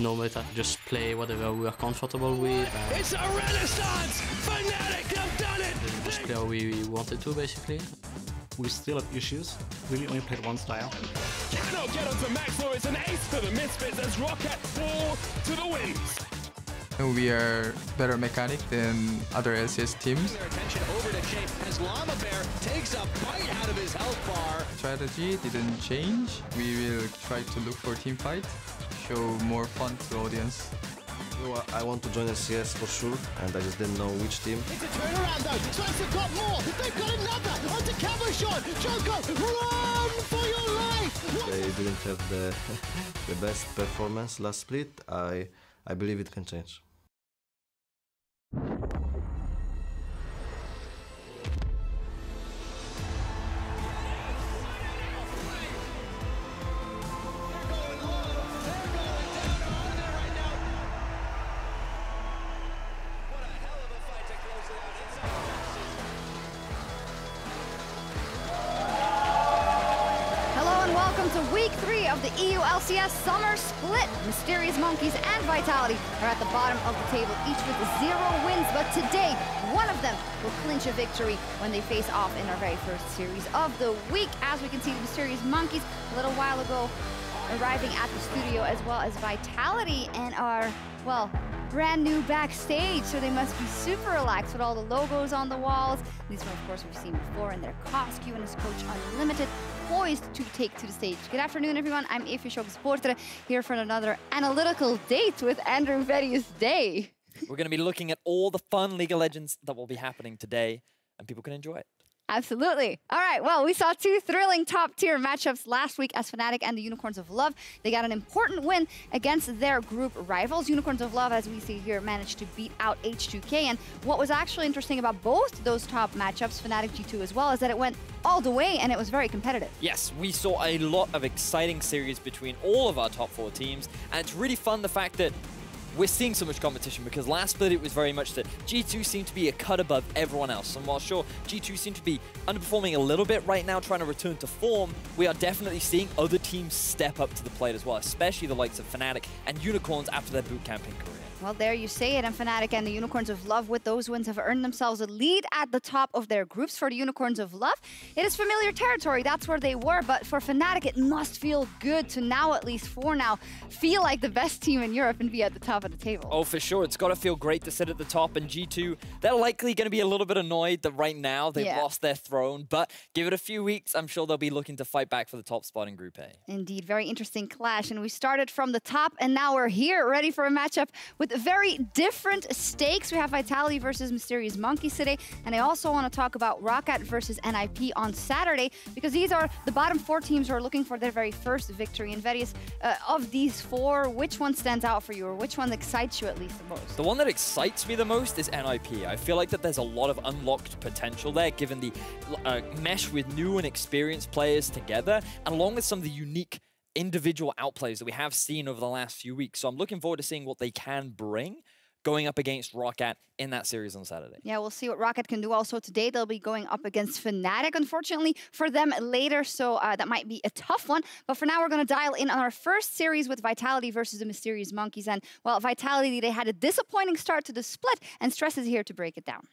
no meta, just play whatever we are comfortable with. It's a renaissance! Fnatic have done it! Just play how we wanted to, basically. We still have issues. We only played one style. Cannot get onto Max, though it's an ace for the Misfits as Rocket fall to the winds. We are better mechanic than other LCS teams. Their attention over to Shape as Llama Bear takes a bite out of his health bar. Strategy didn't change. We will try to look for team fight, show more fun to the audience. I want to join LCS for sure, and I just didn't know which team. It's a turnaround though. Slice have got more. They've got another. Onto Cabochon. Joko, run for your life. They didn't have the best performance last split. I believe it can change. To week 3 of the EULCS Summer Split. Mysterious Monkeys and Vitality are at the bottom of the table, each with 0 wins. But today, one of them will clinch a victory when they face off in our very first series of the week. As we can see, the Mysterious Monkeys a little while ago arriving at the studio, as well as Vitality and our, well, brand new backstage, so they must be super relaxed with all the logos on the walls. These one, of course, we've seen before in their Cosq and his coach Unlimited, poised to take to the stage. Good afternoon, everyone. I'm Esports here for another analytical date with Andrew Vettius Day. We're going to be looking at all the fun League of Legends that will be happening today, and people can enjoy it. Absolutely. All right, well, we saw 2 thrilling top-tier matchups last week as Fnatic and the Unicorns of Love. They got an important win against their group rivals. Unicorns of Love, as we see here, managed to beat out H2K. And what was actually interesting about both those top matchups, Fnatic G2 as well, is that it went all the way and it was very competitive. Yes, we saw a lot of exciting series between all of our top 4 teams. And it's really fun the fact that we're seeing so much competition, because last split it was very much that G2 seemed to be a cut above everyone else. And while sure, G2 seemed to be underperforming a little bit right now, trying to return to form, we are definitely seeing other teams step up to the plate as well, especially the likes of Fnatic and Unicorns after their boot camping career. Well, there you say it, and Fnatic and the Unicorns of Love with those wins have earned themselves a lead at the top of their groups. For the Unicorns of Love, it is familiar territory, that's where they were, but for Fnatic it must feel good to now, at least for now, feel like the best team in Europe and be at the top of the table. Oh, for sure, it's got to feel great to sit at the top, and G2, they're likely going to be a little bit annoyed that right now they've lost their throne, but give it a few weeks, I'm sure they'll be looking to fight back for the top spot in Group A. Indeed, very interesting clash, and we started from the top, and now we're here, ready for a matchup with very different stakes. We have Vitality versus Mysterious Monkeys today, and I also want to talk about Rocket versus NIP on Saturday, because these are the bottom 4 teams who are looking for their very first victory. And Vettius, of these 4, which one stands out for you, or which one excites you at least the most? The one that excites me the most is NIP. I feel like that there's a lot of unlocked potential there, given the mesh with new and experienced players together, and along with some of the unique individual outplays that we have seen over the last few weeks. So I'm looking forward to seeing what they can bring going up against Rocket in that series on Saturday. Yeah, we'll see what Rocket can do also today. They'll be going up against Fnatic, unfortunately, for them later, so that might be a tough one. But for now, we're going to dial in on our first series with Vitality versus the Mysterious Monkeys. And, well, Vitality, they had a disappointing start to the split, and Stress is here to break it down.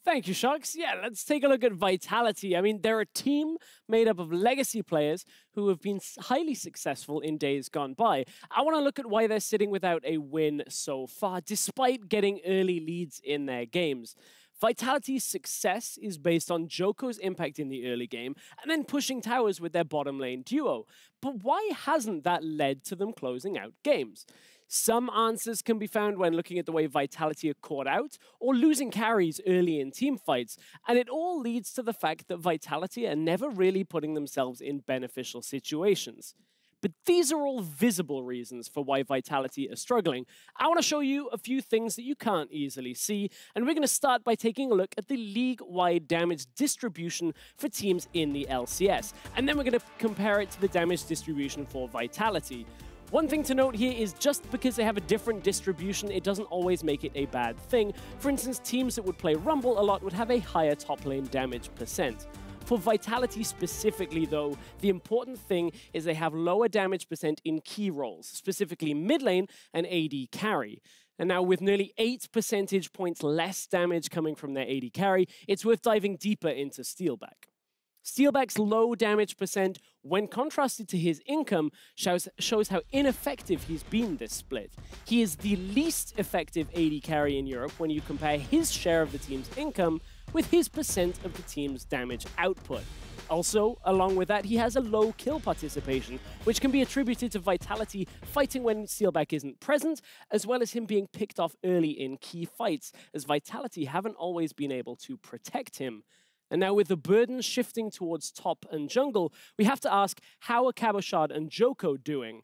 Thank you, Shucks. Yeah, let's take a look at Vitality. I mean, they're a team made up of legacy players who have been highly successful in days gone by. I want to look at why they're sitting without a win so far, despite getting early leads in their games. Vitality's success is based on Joko's impact in the early game and then pushing towers with their bottom lane duo. But why hasn't that led to them closing out games? Some answers can be found when looking at the way Vitality are caught out or losing carries early in teamfights, and it all leads to the fact that Vitality are never really putting themselves in beneficial situations. But these are all visible reasons for why Vitality are struggling. I want to show you a few things that you can't easily see, and we're going to start by taking a look at the league-wide damage distribution for teams in the LCS, and then we're going to compare it to the damage distribution for Vitality. One thing to note here is just because they have a different distribution, it doesn't always make it a bad thing. For instance, teams that would play Rumble a lot would have a higher top lane damage percent. For Vitality specifically, though, the important thing is they have lower damage percent in key roles, specifically mid lane and AD carry. And now with nearly 8 percentage points less damage coming from their AD carry, it's worth diving deeper into Steelback. Steelback's low damage percent, when contrasted to his income, shows how ineffective he's been this split. He is the least effective AD carry in Europe when you compare his share of the team's income with his percent of the team's damage output. Also, along with that, he has a low kill participation, which can be attributed to Vitality fighting when Steelback isn't present, as well as him being picked off early in key fights, as Vitality haven't always been able to protect him. And now with the burden shifting towards top and jungle, we have to ask, how are Cabochard and Joko doing?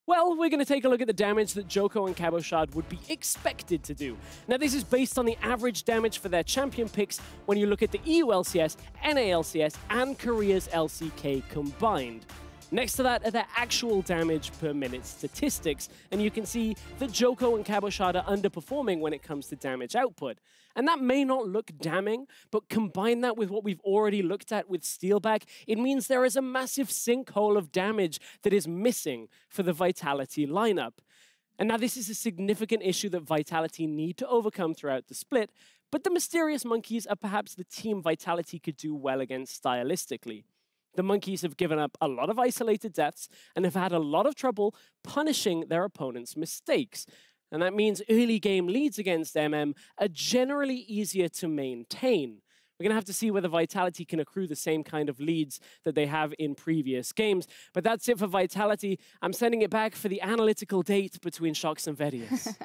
Well, we're going to take a look at the damage that Joko and Cabochard would be expected to do. Now, this is based on the average damage for their champion picks when you look at the EULCS, NALCS, and Korea's LCK combined. Next to that are their actual damage per minute statistics, and you can see that Joko and Cabochard are underperforming when it comes to damage output. And that may not look damning, but combine that with what we've already looked at with Steelback, it means there is a massive sinkhole of damage that is missing for the Vitality lineup. And now this is a significant issue that Vitality need to overcome throughout the split, but the Mysterious Monkeys are perhaps the team Vitality could do well against stylistically. The Monkeys have given up a lot of isolated deaths and have had a lot of trouble punishing their opponent's mistakes. And that means early game leads against MM are generally easier to maintain. We're going to have to see whether Vitality can accrue the same kind of leads that they have in previous games. But that's it for Vitality. I'm sending it back for the analytical date between Shox and Vedius.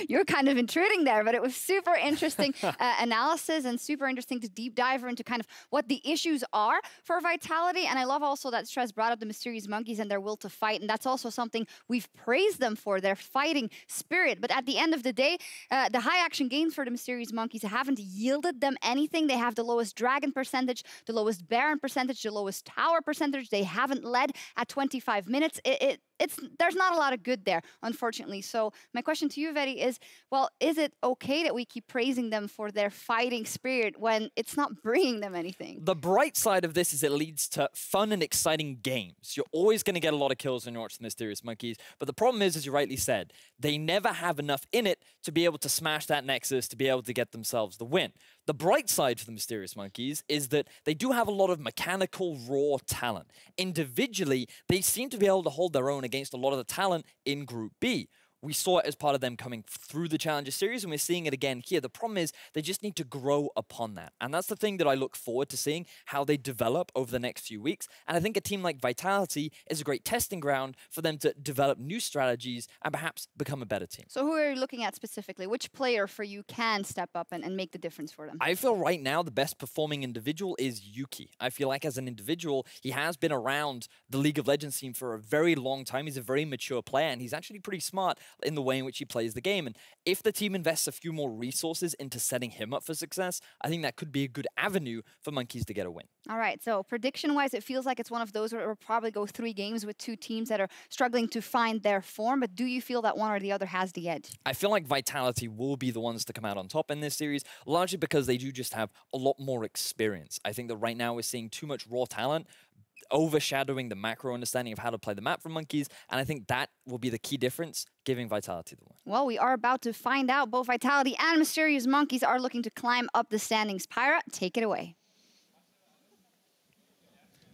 You're kind of intruding there, but it was super interesting analysis and super interesting to deep dive into kind of what the issues are for Vitality. And I love also that Stress brought up the Mysterious Monkeys and their will to fight. And that's also something we've praised them for, their fighting spirit. But at the end of the day, the high action gains for the Mysterious Monkeys haven't yielded them anything. They have the lowest dragon percentage, the lowest Baron percentage, the lowest tower percentage. They haven't led at 25 minutes. There's not a lot of good there, unfortunately. So my question to you, Vedi, is, well, is it okay that we keep praising them for their fighting spirit when it's not bringing them anything? The bright side of this is it leads to fun and exciting games. You're always going to get a lot of kills when you watch the Mysterious Monkeys, but the problem is, as you rightly said, they never have enough in it to be able to smash that Nexus, to be able to get themselves the win. The bright side for the Mysterious Monkeys is that they do have a lot of mechanical, raw talent. Individually, they seem to be able to hold their own against a lot of the talent in Group B. We saw it as part of them coming through the Challenger Series, and we're seeing it again here. The problem is they just need to grow upon that. And that's the thing that I look forward to seeing, how they develop over the next few weeks. And I think a team like Vitality is a great testing ground for them to develop new strategies and perhaps become a better team. So who are you looking at specifically? Which player for you can step up and make the difference for them? I feel right now the best performing individual is Yuki. I feel like as an individual, he has been around the League of Legends scene for a very long time. He's a very mature player, and he's actually pretty smart in the way in which he plays the game. And if the team invests a few more resources into setting him up for success, I think that could be a good avenue for Monkeys to get a win. All right, so prediction-wise, it feels like it's one of those where we'll probably go 3 games with 2 teams that are struggling to find their form, but do you feel that one or the other has the edge? I feel like Vitality will be the ones to come out on top in this series, largely because they do just have a lot more experience. I think that right now we're seeing too much raw talent overshadowing the macro understanding of how to play the map for Monkeys, and I think that will be the key difference, giving Vitality the win. Well, we are about to find out. Both Vitality and Mysterious Monkeys are looking to climb up the standings. Pyra, take it away.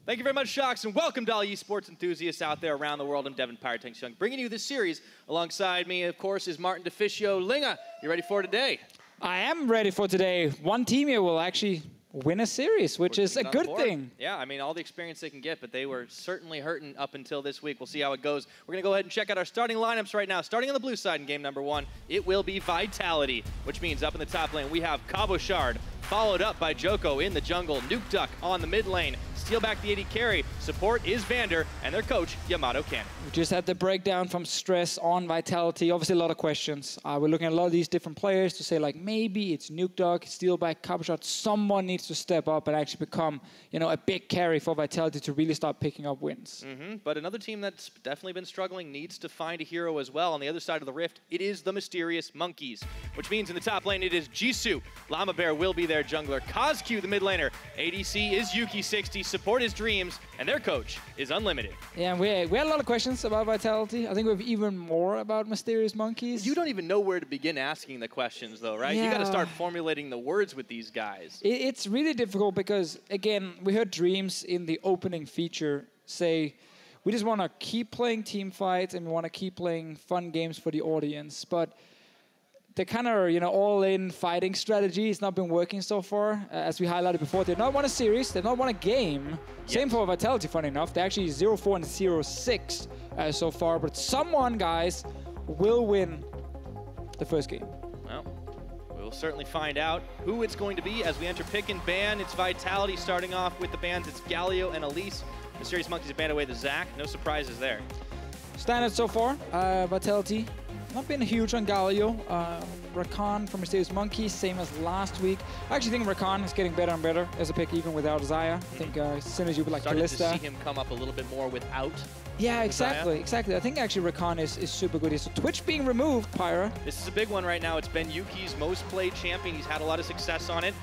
Thank you very much, Shox, and welcome to all esports enthusiasts out there around the world. I'm Devin Pyrotanks Young, bringing you this series. Alongside me, of course, is Martin DeFicio. Linga, you ready for today? I am ready for today. One team here will actually win a series, which is a good thing. Yeah, I mean, all the experience they can get, but they were certainly hurting up until this week. We'll see how it goes. We're going to go ahead and check out our starting lineups right now. Starting on the blue side in game number 1, it will be Vitality, which means up in the top lane, we have Cabochard, followed up by Joko in the jungle, Nuke Duck on the mid lane, Steelback the AD carry. Support is Vander and their coach, Yamato Cannon. We just had the breakdown from Stress on Vitality. Obviously, a lot of questions. We're looking at a lot of these different players to say, like, maybe it's Nuke Dog, Steelback, Coppershot. Someone needs to step up and actually become, a big carry for Vitality to really start picking up wins. But another team that's definitely been struggling needs to find a hero as well. On the other side of the rift, it is the Mysterious Monkeys, which means in the top lane, it is Jisoo. Llama Bear will be their jungler. KazQ, the mid laner. ADC is Yuki60. Support is Dreams, and their coach is Unlimited. Yeah, and we had a lot of questions about Vitality. I think we have even more about Mysterious Monkeys. You don't even know where to begin asking the questions, though, right? Yeah. You got to start formulating the words with these guys. It's really difficult because, again, we heard Dreams in the opening feature say, we just want to keep playing team fights and we want to keep playing fun games for the audience. But the kind of, all-in fighting strategy has not been working so far. As we highlighted before, they've not won a series, they've not won a game. Yes. Same for Vitality, funny enough. They're actually 0-4 and 0-6 so far. But someone, guys, will win the first game. Well, we'll certainly find out who it's going to be as we enter pick and ban. It's Vitality starting off with the bans. It's Galio and Elise. Mysterious Monkeys have banned away the Zac. No surprises there. Standard so far. Vitality not been huge on Galio. Rakan from Mysterious Monkeys, same as last week. I actually think Rakan is getting better and better as a pick, even without Xayah. I think as soon as you would like Started Kalista. to see him come up a little bit more without. Yeah, exactly. I think actually Rakan is super good. So Twitch being removed, Pyra. This is a big one right now. It's been Yuki's most played champion. He's had a lot of success on it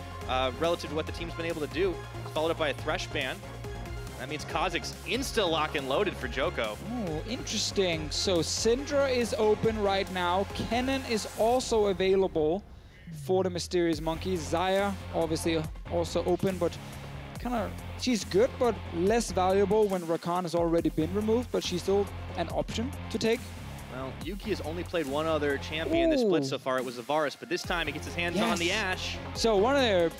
relative to what the team's been able to do. Followed up by a Thresh ban. That means Kha'Zix's insta-lock and loaded for Joko. Oh, interesting. So Syndra is open right now. Kennen is also available for the Mysterious Monkeys. Xayah, obviously, also open, but she's good, but less valuable when Rakan has already been removed, but she's still an option to take. Well, Yuki has only played one other champion in the split so far. It was Varus, but this time he gets his hands on the Ashe. So one of the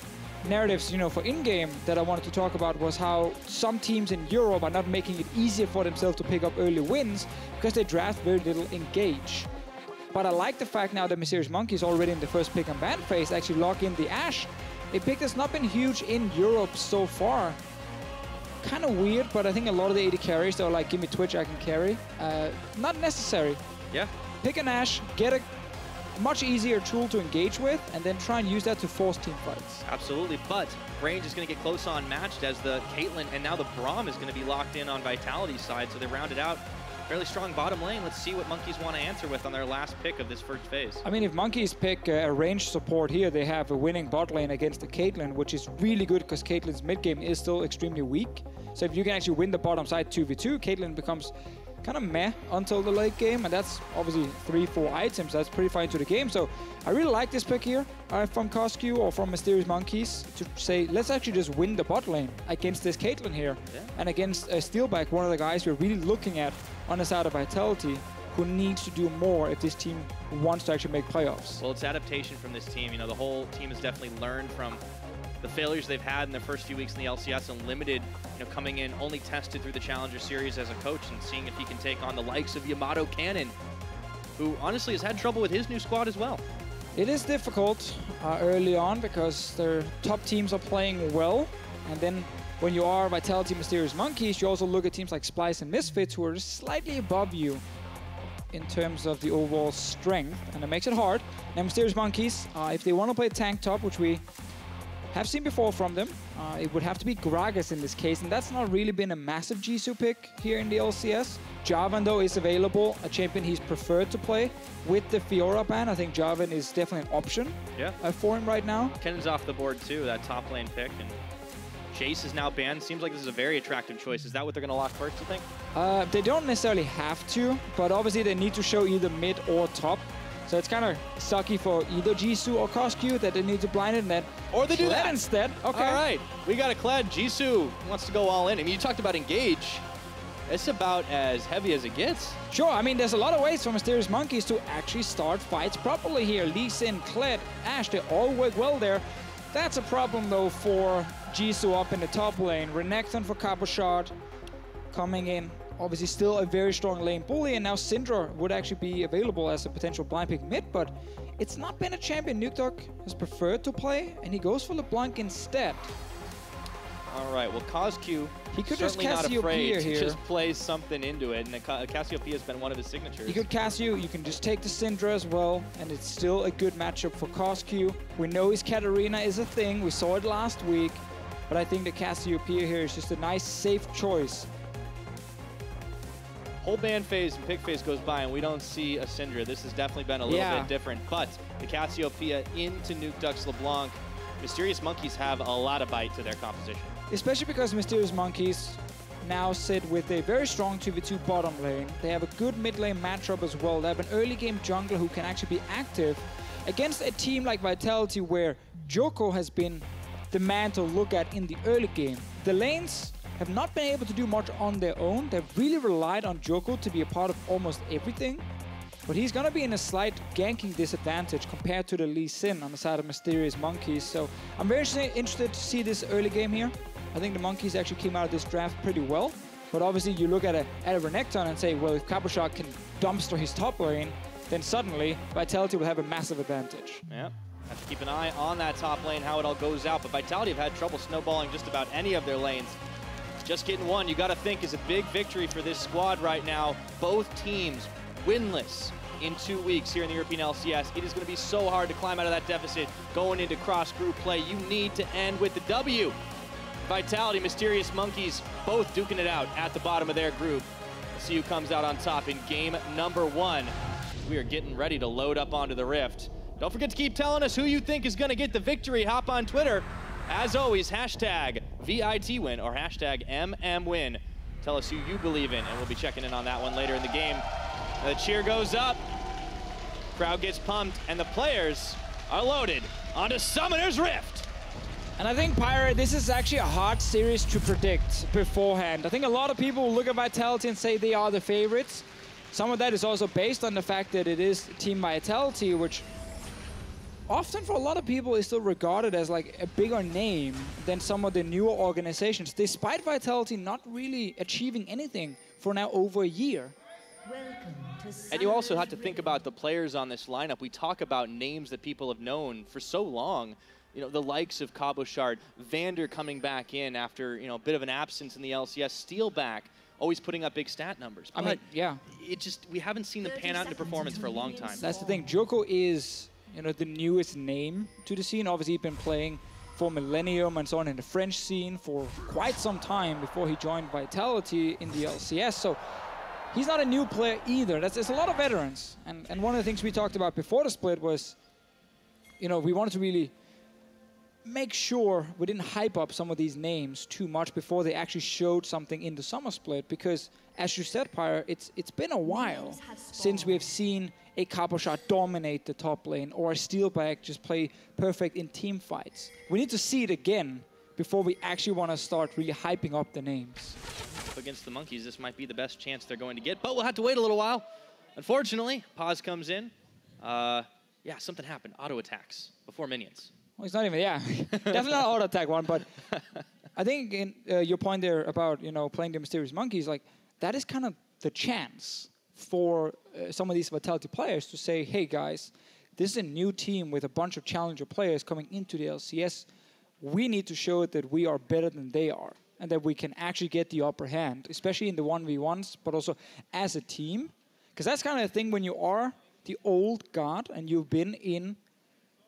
narratives, for in-game that I wanted to talk about was how some teams in Europe are not making it easier for themselves to pick up early wins because they draft very little engage. But I like the fact now that Mysterious Monkeys already in the first pick and ban phase actually lock in the Ashe. A pick that's not been huge in Europe so far. Kind of weird, but I think a lot of the AD carries, they're like, give me Twitch, I can carry. Not necessary. Yeah. Pick an Ashe, get a much easier tool to engage with, and then try and use that to force team fights. Absolutely, but range is going to get close on matched as the Caitlyn and now the Braum is going to be locked in on Vitality's side, so they rounded out. Fairly strong bottom lane. Let's see what Monkeys want to answer with on their last pick of this first phase. I mean, if Monkeys pick a range support here, they have a winning bot lane against the Caitlyn, which is really good because Caitlyn's mid game is still extremely weak. So if you can actually win the bottom side 2v2, Caitlyn becomes kind of meh until the late game, and that's obviously 3-4 items. That's pretty fine to the game. So I really like this pick here from KazQ or from Mysterious Monkeys to say, let's actually just win the bot lane against this Caitlyn here. Yeah. And against Steelback, one of the guys we're really looking at on the side of Vitality, who needs to do more if this team wants to actually make playoffs. Well, it's adaptation from this team. The whole team has definitely learned from the failures they've had in their first few weeks in the LCS and limited, coming in only tested through the Challenger Series as a coach and seeing if he can take on the likes of Yamato Cannon, who honestly has had trouble with his new squad as well. It is difficult early on because their top teams are playing well, and then when you are Vitality Mysterious Monkeys, you also look at teams like Splice and Misfits who are just slightly above you in terms of the overall strength, and it makes it hard. Now Mysterious Monkeys, if they want to play tank top, which we have seen before from them, it would have to be Gragas in this case, and that's not really been a massive Jisoo pick here in the LCS. Jarvan, though, is available, a champion he's preferred to play. With the Fiora ban, I think Jarvan is definitely an option for him right now. Kennen's off the board too, that top lane pick, and Jace is now banned. Seems like this is a very attractive choice. Is that what they're going to lock first, you think? They don't necessarily have to, but obviously they need to show either mid or top. So it's kind of sucky for either Jisoo or KazQ that they need to blind it and then or they do that instead. Okay. All right, we got a Kled. Jisoo wants to go all in. I mean, you talked about engage. It's about as heavy as it gets. Sure, I mean, there's a lot of ways for Mysterious Monkeys to actually start fights properly here. Lee Sin, Kled, Ashe, they all work well there. That's a problem, though, for Jisoo up in the top lane. Renekton for Coppershot coming in. Obviously still a very strong lane bully, and now Syndra would actually be available as a potential blind pick mid, but it's not been a champion Nuke Dog has preferred to play, and he goes for LeBlanc instead. All right, well, CosQ, he could certainly just not Cassiopeia afraid to here. just play something into it, and Cassiopeia has been one of his signatures. You could Cassio, you can just take the Syndra as well, and it's still a good matchup for CosQ. We know his Katarina is a thing, we saw it last week, but I think the Cassiopeia here is just a nice, safe choice. Whole ban phase and pick phase goes by, and we don't see a Syndra. This has definitely been a little bit different, but the Cassiopeia into Nuke Ducks LeBlanc. Mysterious Monkeys have a lot of bite to their composition. Especially because Mysterious Monkeys now sit with a very strong 2v2 bottom lane. They have a good mid lane matchup as well. They have an early game jungler who can actually be active against a team like Vitality where Joko has been the man to look at in the early game. The lanes have not been able to do much on their own. They've really relied on Joko to be a part of almost everything. But he's going to be in a slight ganking disadvantage compared to the Lee Sin on the side of Mysterious Monkeys. So I'm very interested to see this early game here. I think the Monkeys actually came out of this draft pretty well. But obviously you look at a Renekton and say, well, if Cabochard can dumpster his top lane, then suddenly Vitality will have a massive advantage. Yeah, have to keep an eye on that top lane, how it all goes out. But Vitality have had trouble snowballing just about any of their lanes. Just getting one, you got to think, is a big victory for this squad right now. Both teams winless in 2 weeks here in the European LCS. It is going to be so hard to climb out of that deficit going into cross-group play. You need to end with the W. Vitality, Mysterious Monkeys, both duking it out at the bottom of their group. We'll see who comes out on top in game number 1. We are getting ready to load up onto the Rift. Don't forget to keep telling us who you think is going to get the victory. Hop on Twitter. As always, hashtag VIT win or hashtag MMWin. Tell us who you believe in, and we'll be checking in on that one later in the game. The cheer goes up, crowd gets pumped, and the players are loaded onto Summoner's Rift. And I think, Pyre, this is actually a hard series to predict beforehand. I think a lot of people will look at Vitality and say they are the favorites. Some of that is also based on the fact that it is Team Vitality, which often for a lot of people is still regarded as like a bigger name than some of the newer organizations, despite Vitality not really achieving anything for now over a year. And you also have to think about the players on this lineup. We talk about names that people have known for so long. You know, the likes of Cabochard, Vander coming back in after, you know, a bit of an absence in the LCS, Steelback, always putting up big stat numbers. But I mean, yeah. It just, we haven't seen them pan out into performance for a long time. That's the thing. Joko is, you know, the newest name to the scene. Obviously, he's been playing for Millennium and so on in the French scene for quite some time before he joined Vitality in the LCS. So he's not a new player either. There's a lot of veterans. And one of the things we talked about before the split was, you know, we wanted to really make sure we didn't hype up some of these names too much before they actually showed something in the summer split. Because, as you said, Pyre, it's been a while since we have seen a Cabochard dominate the top lane or a Steelback just play perfect in team fights. We need to see it again before we actually want to start really hyping up the names. Against the Monkeys, this might be the best chance they're going to get, but we'll have to wait a little while. Unfortunately, pause comes in. Yeah, something happened. Auto attacks before minions. Well, it's not even, yeah, definitely not auto attack one, but I think in your point there about, you know, playing the Mysterious Monkeys, like that is kind of the chance for some of these Vitality players to say, hey guys, this is a new team with a bunch of challenger players coming into the LCS. We need to show that we are better than they are and that we can actually get the upper hand, especially in the 1v1s, but also as a team. Because that's kind of the thing when you are the old god and you've been in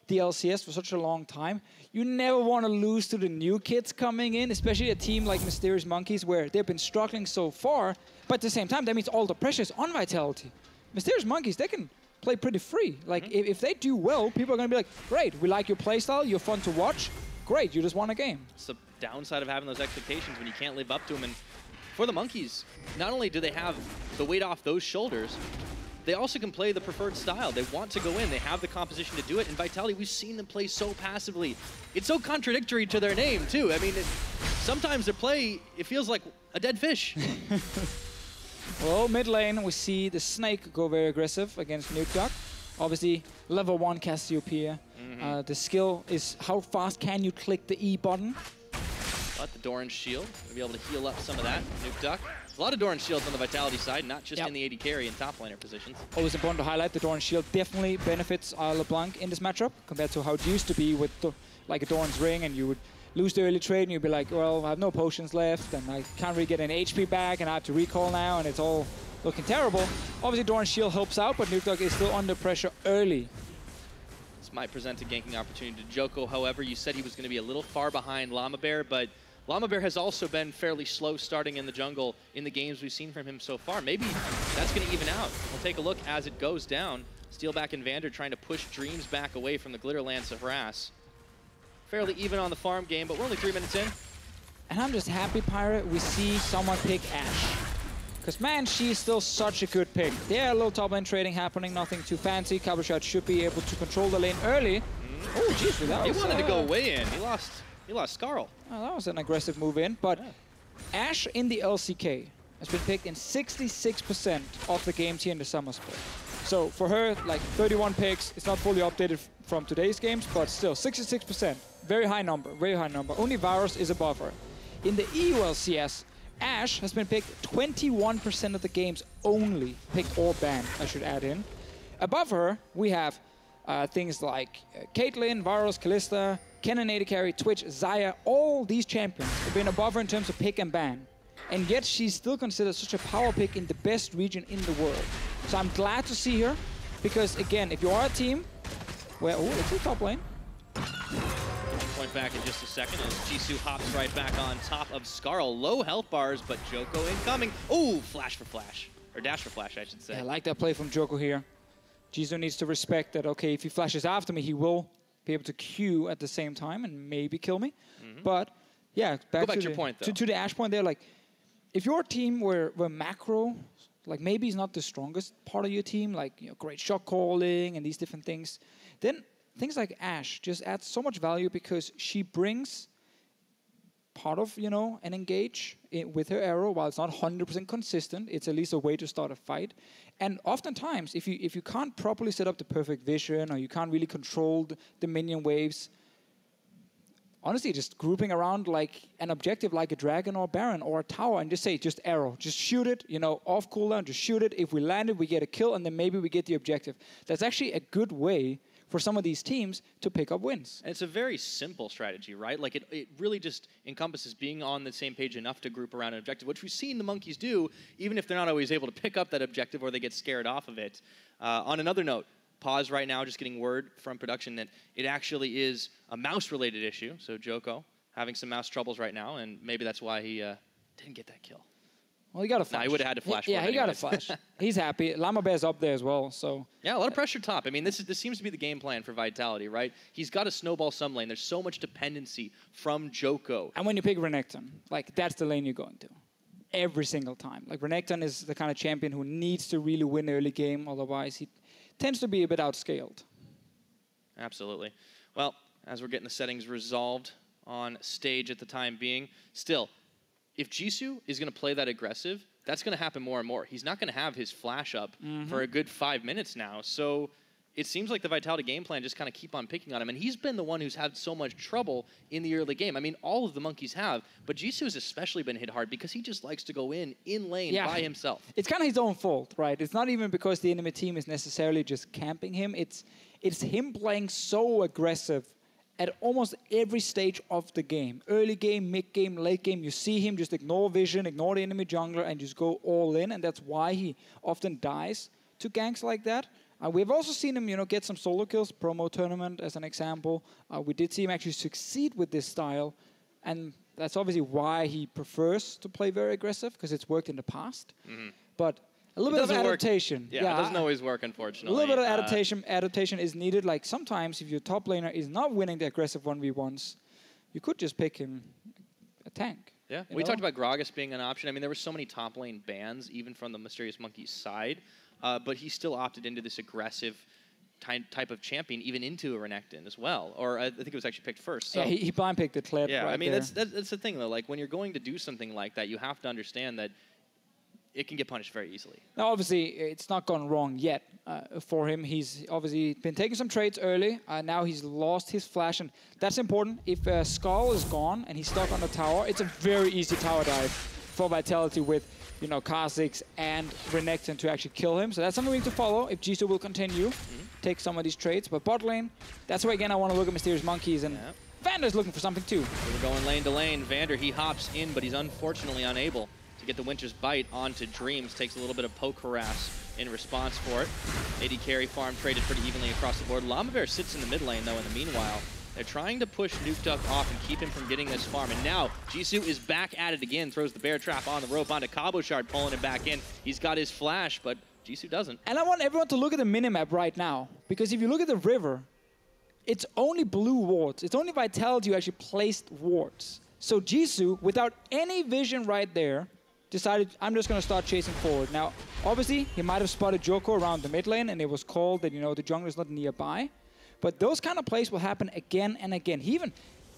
the LCS for such a long time, you never want to lose to the new kids coming in, especially a team like Mysterious Monkeys where they've been struggling so far, but at the same time, that means all the pressure is on Vitality. Mysterious Monkeys, they can play pretty free. Like, if they do well, people are going to be like, great, we like your playstyle, you're fun to watch, great, you just won a game. It's the downside of having those expectations when you can't live up to them. And for the Monkeys, not only do they have the weight off those shoulders, they also can play the preferred style. They want to go in. They have the composition to do it. And Vitality, we've seen them play so passively. It's so contradictory to their name, too. I mean, sometimes their play, it feels like a dead fish. Well, mid lane, we see the Snake go very aggressive against Nuke Duck. Obviously, level 1 Cassiopeia. The skill is how fast can you click the E button. But the Doran's shield, to be able to heal up some of that. Nuke Duck. A lot of Doran's shields on the Vitality side, not just in the AD carry and top laner positions. Always important to highlight the Doran's shield definitely benefits LeBlanc in this matchup compared to how it used to be with like a Doran's ring, and you would lose the early trade and you'll be like, well, I have no potions left and I can't really get any HP back and I have to recall now and it's all looking terrible. Obviously, Doran's shield helps out, but Nukdog is still under pressure early. This might present a ganking opportunity to Joko. However, you said he was going to be a little far behind Llama Bear, but Llama Bear has also been fairly slow starting in the jungle in the games we've seen from him so far. Maybe that's going to even out. We'll take a look as it goes down. Steelback and Vander trying to push Dreams back away from the Glitter Lance of Harass. Fairly even on the farm game, but we're only 3 minutes in. And I'm just happy, Pirate, we see someone pick Ashe. Because, man, she's still such a good pick. Yeah, a little top lane trading happening, nothing too fancy. Cabochard should be able to control the lane early. Oh, jeez, that was... He wanted to go way in. He lost Skarl. Oh, that was an aggressive move in, but Ashe in the LCK has been picked in 66% of the games here in the summer split. So for her, like 31 picks, it's not fully updated from today's games, but still 66%. Very high number, very high number. Only Varus is above her. In the EULCS, Ashe has been picked 21% of the games only, picked or banned, I should add in. Above her, we have things like Caitlyn, Varus, Kalista, Kennen AD Carry, Twitch, Xayah, all these champions have been above her in terms of pick and ban. And yet she's still considered such a power pick in the best region in the world. So I'm glad to see her, because again, if you are a team where, oh, it's a top lane. Point back in just a second as Jisoo hops right back on top of Skarl. Low health bars, but Joko incoming. Oh, flash for flash. Or dash for flash, I should say. Yeah, I like that play from Joko here. Jisoo needs to respect that, okay, if he flashes after me, he will be able to Q at the same time and maybe kill me. But yeah, back to your point, though. To the Ashe point there, like, if your team were macro, like maybe it's not the strongest part of your team, like, you know, great shot calling and these different things, then things like Ashe just add so much value because she brings part of, you know, an engage with her arrow. While it's not 100% consistent, it's at least a way to start a fight. And oftentimes, if you can't properly set up the perfect vision or you can't really control the minion waves, honestly, just grouping around like an objective like a dragon or a baron or a tower and just say, just arrow, just shoot it, you know, off cooldown, just shoot it. If we land it, we get a kill and then maybe we get the objective. That's actually a good way for some of these teams to pick up wins. And it's a very simple strategy, right? Like it really just encompasses being on the same page enough to group around an objective, which we've seen the Monkeys do, even if they're not always able to pick up that objective or they get scared off of it. On another note, pause right now, just getting word from production that it actually is a mouse-related issue. So Joko having some mouse troubles right now, and maybe that's why he didn't get that kill. Well, he got a flash. Nah, he would have had to flash. Yeah, he got a flash. He's happy. Llama Bear's up there as well, so. Yeah, a lot of pressure top. I mean, this seems to be the game plan for Vitality, right? He's got to snowball some lane. There's so much dependency from Joko. And when you pick Renekton, like, that's the lane you're going to. Every single time. Like, Renekton is the kind of champion who needs to really win early game, otherwise he tends to be a bit outscaled. Absolutely. Well, as we're getting the settings resolved on stage at the time being, still, if Jisoo is going to play that aggressive, that's going to happen more and more. He's not going to have his flash up for a good 5 minutes now. So it seems like the Vitality game plan just kind of keep on picking on him. And he's been the one who's had so much trouble in the early game. I mean, all of the Monkeys have, but Jisoo has especially been hit hard because he just likes to go in lane by himself. It's kind of his own fault, right? It's not even because the enemy team is necessarily just camping him. It's him playing so aggressive at almost every stage of the game. Early game, mid game, late game, you see him just ignore vision, ignore the enemy jungler, and just go all in, and that's why he often dies to ganks like that. We've also seen him, you know, get some solo kills, promo tournament as an example. We did see him actually succeed with this style, and that's obviously why he prefers to play very aggressive, because it's worked in the past. But a little bit of adaptation. Yeah, it doesn't always work, unfortunately. A little bit of adaptation is needed. Like, sometimes if your top laner is not winning the aggressive 1v1s, you could just pick him a tank. Yeah, we talked about Gragas being an option. I mean, there were so many top lane bans, even from the Mysterious Monkeys side, but he still opted into this aggressive type of champion, even into a Renekton as well. Or I think it was actually picked first. So. Yeah, he blind picked the Kled. Yeah, right I mean, there. that's the thing, though. Like, when you're going to do something like that, you have to understand that it can get punished very easily. Now, obviously, it's not gone wrong yet for him. He's obviously been taking some trades early. Now he's lost his flash, and that's important. If Skull is gone and he's stuck on the tower, it's a very easy tower dive for Vitality with, you know, Kha'Zix and Renekton to actually kill him. So that's something we need to follow if Jisoo will continue take some of these trades. But bot lane, that's where, again, I want to look at Mysterious Monkeys. And Vander's looking for something too. So we're going lane to lane. Vander, he hops in, but he's unfortunately unable to get the Winter's Bite onto Dreams. Takes a little bit of poke harass in response for it. AD carry farm traded pretty evenly across the board. Llama sits in the mid lane, though, in the meanwhile. They're trying to push Nuke Duck off and keep him from getting this farm. And now, Jisoo is back at it again. Throws the bear trap on the rope onto Cabo Shard, pulling him back in. He's got his flash, but Jisoo doesn't. And I want everyone to look at the minimap right now. Because if you look at the river, it's only blue wards. It's only Vitality who actually placed wards. So Jisoo, without any vision right there, decided, I'm just going to start chasing forward. Now, obviously, he might have spotted Joko around the mid lane, and it was called that, you know, the jungler's not nearby. But those kind of plays will happen again and again.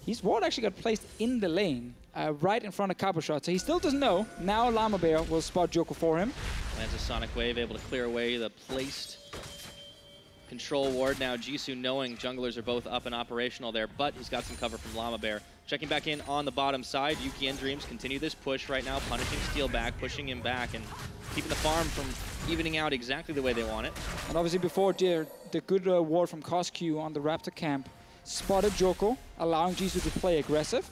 His ward actually got placed in the lane, right in front of Cabo Shard. So he still doesn't know. Now Llama Bear will spot Joko for him. Lands a Sonic Wave, able to clear away the placed control ward. Now Jisoo knowing junglers are both up and operational there, but he's got some cover from Llama Bear. Checking back in on the bottom side, Yuki and Dreams continue this push right now, punishing Steel back, pushing him back, and keeping the farm from evening out exactly the way they want it. And obviously before the good ward from CosQ on the Raptor camp spotted Joko, allowing Jisoo to play aggressive.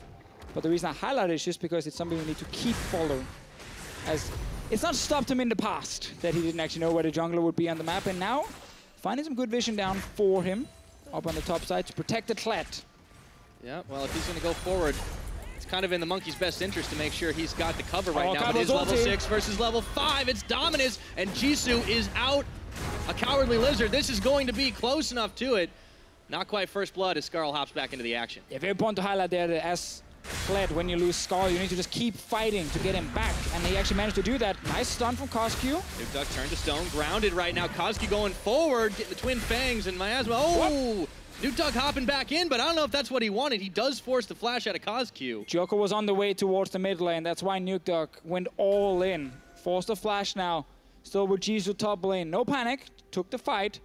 But the reason I highlight it is just because it's something we need to keep following. As it's not stopped him in the past that he didn't actually know where the jungler would be on the map, and now finding some good vision down for him up on the top side to protect the Klett. Yeah, well, if he's going to go forward, it's kind of in the Monkey's best interest to make sure he's got the cover right now. It is level 6 versus level 5. It's Dominus, and Jisoo is out. A Cowardly Lizard. This is going to be close enough to it. Not quite first blood as Skarl hops back into the action. Yeah, very important to highlight there that as Klett, when you lose Skarl, you need to just keep fighting to get him back. And he actually managed to do that. Nice stun from CosQ. Nuke Duck turned to stone, grounded right now. CosQ going forward, getting the Twin Fangs, and Miasma. Oh! Nuke Duck hopping back in, but I don't know if that's what he wanted. He does force the flash out of CosQ. Joko was on the way towards the mid lane. That's why Nuke Duck went all in. Forced the flash now. Still with Jisoo top lane. No panic. Took the fight.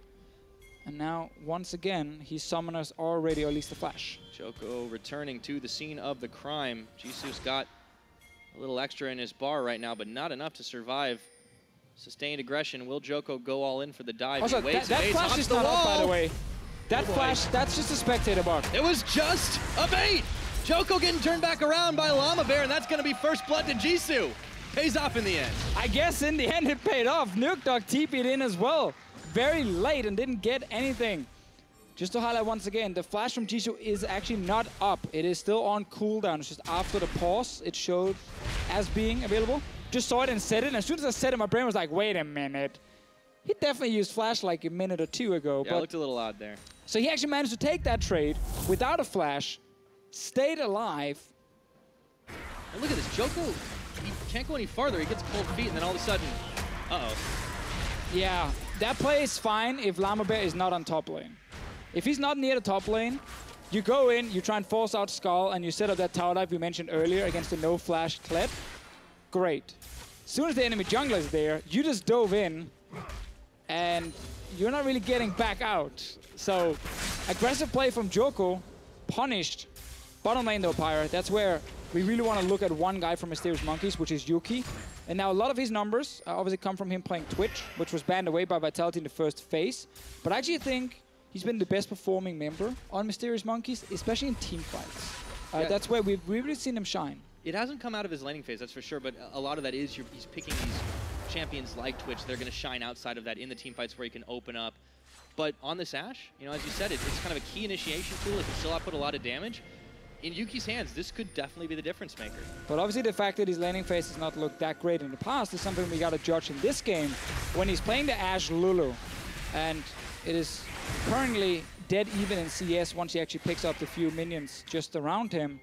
And now, once again, his summoners are ready, or at least the flash. Joko returning to the scene of the crime. Jisoo's got a little extra in his bar right now, but not enough to survive. Sustained aggression. Will Joko go all in for the dive? Also, that flash is not up, by the way. That flash, that's just a spectator bug. It was just a bait! Joko getting turned back around by Llama Bear, and that's going to be first blood to Jisoo. Pays off in the end. I guess in the end it paid off. Nuke Duck TP'd in as well. Very late and didn't get anything. Just to highlight once again, the flash from Jisoo is actually not up. It is still on cooldown. It's just after the pause, it showed as being available. Just saw it and said it, and as soon as I said it, my brain was like, wait a minute. He definitely used flash like a minute or two ago. Yeah, it looked a little odd there. So he actually managed to take that trade without a flash, stayed alive. And look at this, Joko, he can't go any farther. He gets cold feet, and then all of a sudden, uh-oh. Yeah, that play is fine if Llama Bear is not on top lane. If he's not near the top lane, you go in, you try and force out Skull, and you set up that tower dive we mentioned earlier against the no-flash Klett. Great. As soon as the enemy jungler is there, you just dove in, and you're not really getting back out. So, aggressive play from Joko, punished. Bottom lane though, Pyre, that's where we really want to look at one guy from Mysterious Monkeys, which is Yuki. And now a lot of his numbers obviously come from him playing Twitch, which was banned away by Vitality in the first phase. But I actually think he's been the best performing member on Mysterious Monkeys, especially in team fights. Yeah. That's where we've really seen him shine. It hasn't come out of his laning phase, that's for sure, but a lot of that is he's picking these champions like Twitch. They're going to shine outside of that in the team fights where he can open up. But on this Ashe, you know, as you said, it's kind of a key initiation tool. It can still output a lot of damage. In Yuki's hands, this could definitely be the difference maker. But obviously the fact that his laning phase has not looked that great in the past is something we got to judge in this game when he's playing the Ashe Lulu. And it is currently dead even in CS once he actually picks up the few minions just around him,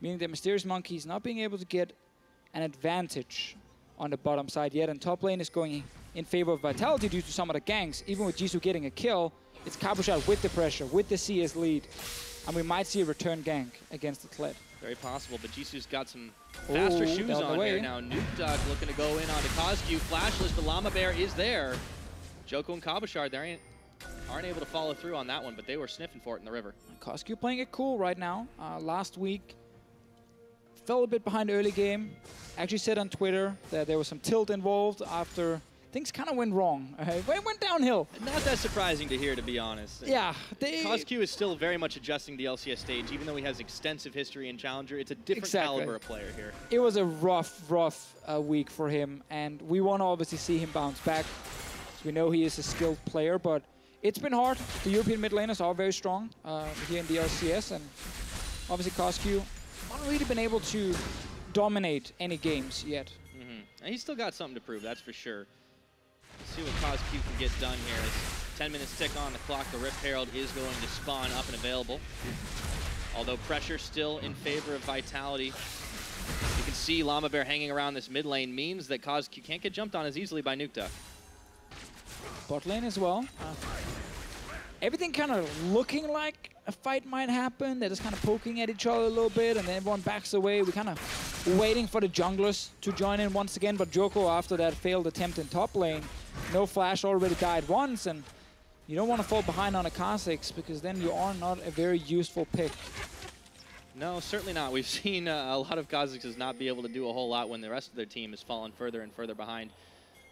meaning that Mysterious Monkey is not being able to get an advantage on the bottom side yet, and top lane is going in favor of Vitality due to some of the ganks. Even with Jisoo getting a kill, it's Cabo Shard with the pressure, with the CS lead, and we might see a return gank against the Klett. Very possible, but Jisoo's got some faster shoes on here now. Nuke Duck looking to go in onto CosQ. Flashless, the Llama Bear is there. Joko and Cabo Shard, they aren't able to follow through on that one, but they were sniffing for it in the river. CosQ playing it cool right now. Last week, fell a bit behind early game. Actually said on Twitter that there was some tilt involved after things kind of went wrong. It went downhill. Not that surprising to hear, to be honest. Yeah. CosQ is still very much adjusting the LCS stage, even though he has extensive history in Challenger. It's a different caliber of player here. It was a rough week for him, and we want to obviously see him bounce back. We know he is a skilled player, but it's been hard. The European mid laners are very strong here in the LCS, and obviously CosQ not really been able to dominate any games yet. And he's still got something to prove, that's for sure. Let's see what CosQ can get done here. As 10 minutes tick on the clock, the Rift Herald is going to spawn up and available. Although pressure still in favor of Vitality. You can see Llama Bear hanging around this mid lane means that CosQ can't get jumped on as easily by Nukeduck. Bot lane as well. Everything kind of looking like a fight might happen. They're just kind of poking at each other a little bit, and then everyone backs away. We're kind of waiting for the junglers to join in once again, but Joko, after that failed attempt in top lane, no flash, already died once, and you don't want to fall behind on a Kha'Zix because then you are not a very useful pick. No, certainly not. We've seen a lot of Kha'Zixes not be able to do a whole lot when the rest of their team has fallen further and further behind.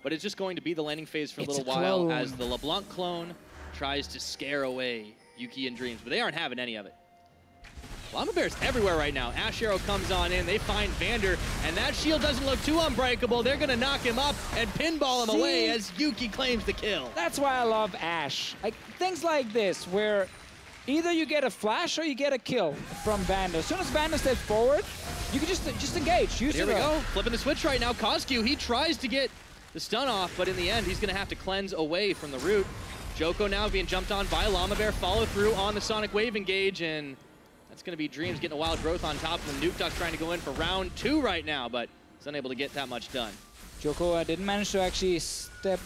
But it's just going to be the landing phase for a little while as the LeBlanc clone tries to scare away Yuki and Dreams, but they aren't having any of it. Llama Bear's everywhere right now. Ash Arrow comes on in, they find Vander, and that shield doesn't look too unbreakable. They're gonna knock him up and pinball him away as Yuki claims the kill. That's why I love Ash. Like, things like this, where either you get a flash or you get a kill from Vander. As soon as Vander steps forward, you can just engage. Here we go, flipping the switch right now. CosQ, he tries to get the stun off, but in the end, he's gonna have to cleanse away from the root. Joko now being jumped on by Llama Bear, follow through on the Sonic Wave engage, and that's going to be Dreams getting a wild growth on top of him. Nukeduck trying to go in for round 2 right now, but he's unable to get that much done. Joko didn't manage to actually step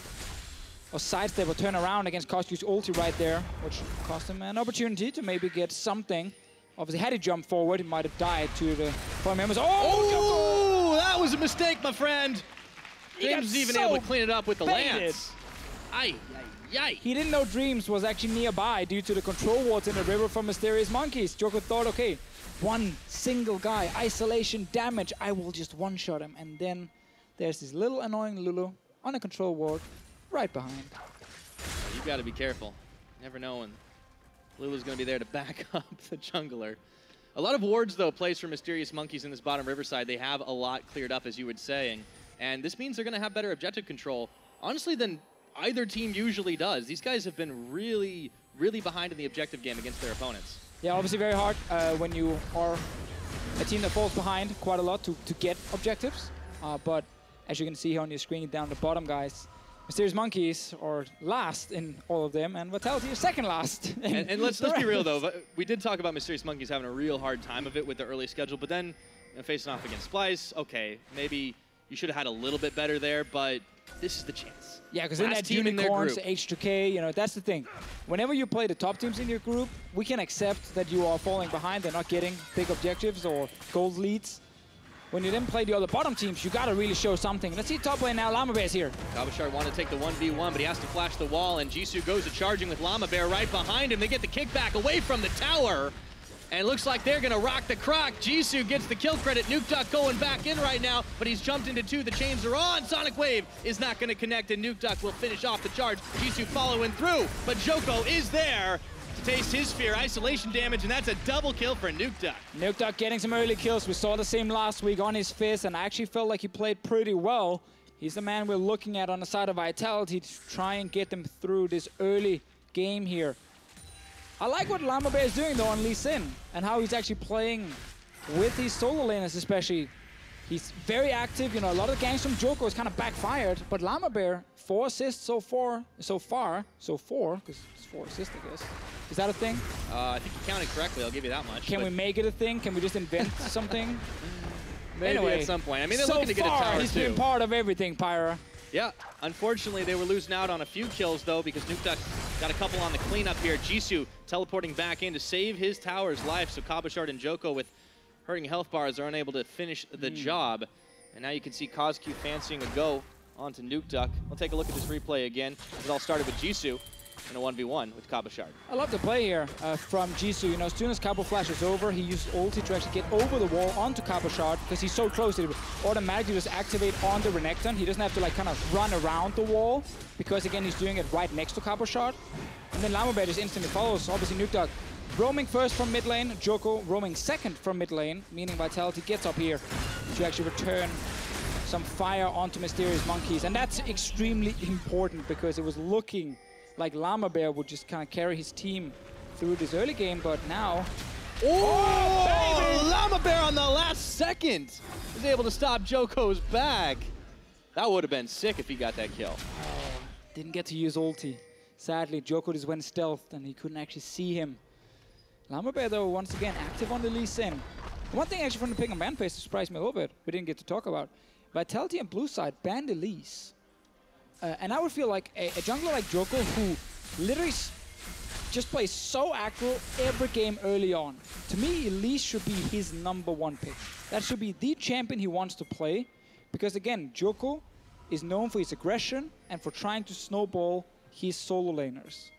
or sidestep or turn around against CosQ's ulti right there, which cost him an opportunity to maybe get something. Obviously, had he jumped forward, he might have died to the four members. Oh, that was a mistake, my friend. Dreams is even able to clean it up with the lance. Aye. He didn't know Dreams was actually nearby due to the control wards in the river from Mysterious Monkeys. Joko thought, okay, one single guy, isolation damage, I will just one-shot him. And then there's this little annoying Lulu on a control ward right behind. You've got to be careful. Never know when Lulu's going to be there to back up the jungler. A lot of wards, though, placed for Mysterious Monkeys in this bottom riverside. They have a lot cleared up, as you were saying. And this means they're going to have better objective control, honestly, than either team usually does. These guys have been really, really behind in the objective game against their opponents. Yeah, obviously very hard when you are a team that falls behind quite a lot to get objectives. But as you can see here on your screen down the bottom, guys, Mysterious Monkeys are last in all of them, and Vitality is second last. And let's be real, though. We did talk about Mysterious Monkeys having a real hard time of it with the early schedule, but then facing off against Splice, okay, maybe you should have had a little bit better there, but this is the chance. Yeah, because in that Unicorns, H2K, you know, that's the thing. Whenever you play the top teams in your group, we can accept that you are falling behind. They're not getting big objectives or gold leads. When you then play the other bottom teams, you got to really show something. Let's see top lane now. Llama Bear's here. Kabashard wanted to take the 1v1, but he has to flash the wall, and Jisoo goes to charging with Llama Bear right behind him. They get the kickback away from the tower. And looks like they're going to rock the croc. Jisoo gets the kill credit. Nukeduck going back in right now, but he's jumped into 2. The chains are on. Sonic Wave is not going to connect, and Nukeduck will finish off the charge. Jisoo following through, but Joko is there to taste his fear. Isolation damage, and that's a double kill for Nukeduck. Nukeduck getting some early kills. We saw the same last week on his Fizz, and I actually felt like he played pretty well. He's the man we're looking at on the side of Vitality to try and get them through this early game here. I like what Llama Bear is doing, though, on Lee Sin, and how he's actually playing with these solo laners, especially. He's very active. You know, a lot of the ganks from Joko is kind of backfired, but Llama Bear, 4 assists so far, because it's 4 assists, I guess. Is that a thing? I think you counted correctly. I'll give you that much. Can we make it a thing? Can we just invent something? Maybe anyway, at some point. I mean, they're looking to get a tower, he's been part of everything, Pyra. Yeah, unfortunately, they were losing out on a few kills, though, because Nukeduck got a couple on the cleanup here. Jisoo teleporting back in to save his tower's life, so Kabashard and Joko with hurting health bars are unable to finish the job. And now you can see CosQ fancying a go onto Nukeduck. We'll take a look at this replay again. It all started with Jisoo. in a 1v1 with Cabochard. I love the play here from Jisoo. You know, as soon as Cabo flashes over, he used ulti to actually get over the wall onto Cabochard because he's so close that it would automatically just activate on the Renekton. He doesn't have to like kind of run around the wall because again, he's doing it right next to Cabochard. And then Llama just instantly follows. Obviously, Nuke roaming first from mid lane, Joko roaming second from mid lane, meaning Vitality gets up here to actually return some fire onto Mysterious Monkeys. And that's extremely important because it was looking like Llama would just kind of carry his team through this early game, but now... Oh, baby! Llama on the last second was able to stop Joko's back. That would have been sick if he got that kill. Didn't get to use ulti. Sadly, Joko just went stealthed and he couldn't actually see him. Llama though, once again, active on the Lee Sin. One thing actually from the pick and ban phase surprised me a little bit, we didn't get to talk about. Vitality and blue side banned Elise. And I would feel like a jungler like Joko, who literally just plays so aggro every game early on. To me, Elise should be his #1 pick. That should be the champion he wants to play. Because again, Joko is known for his aggression and for trying to snowball his solo laners.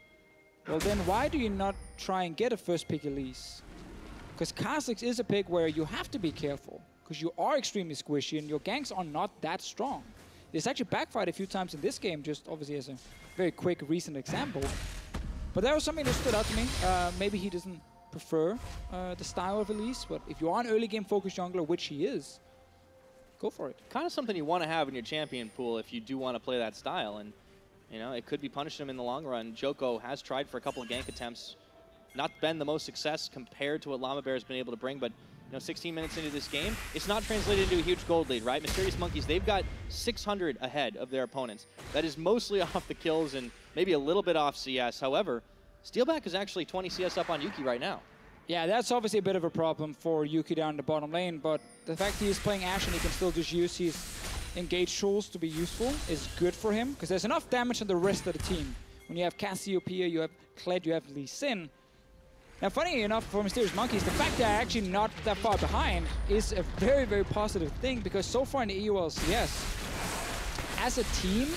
Well then, why do you not try and get a first pick Elise? Because Kha'Zix is a pick where you have to be careful, because you are extremely squishy and your ganks are not that strong. This actually backfired a few times in this game, just obviously as a very quick recent example. But that was something that stood out to me. Maybe he doesn't prefer the style of Elise, but if you are an early game focused jungler, which he is, go for it. Kind of something you want to have in your champion pool if you do want to play that style. And you know, it could be punishing him in the long run. Joko has tried for a couple of gank attempts. Not been the most success compared to what Llama has been able to bring, but you know, 16 minutes into this game, it's not translated into a huge gold lead, right? Mysterious Monkeys, they've got 600 ahead of their opponents. That is mostly off the kills and maybe a little bit off CS. However, Steelback is actually 20 CS up on Yuki right now. Yeah, that's obviously a bit of a problem for Yuki down the bottom lane, but the fact he is playing Ashe and he can still just use his engage tools to be useful is good for him, because there's enough damage on the rest of the team. When you have Cassiopeia, you have Kled, you have Lee Sin. Now, funny enough, for Mysterious Monkeys, the fact they're actually not that far behind is a very, very positive thing, because so far in the EULCS, as a team,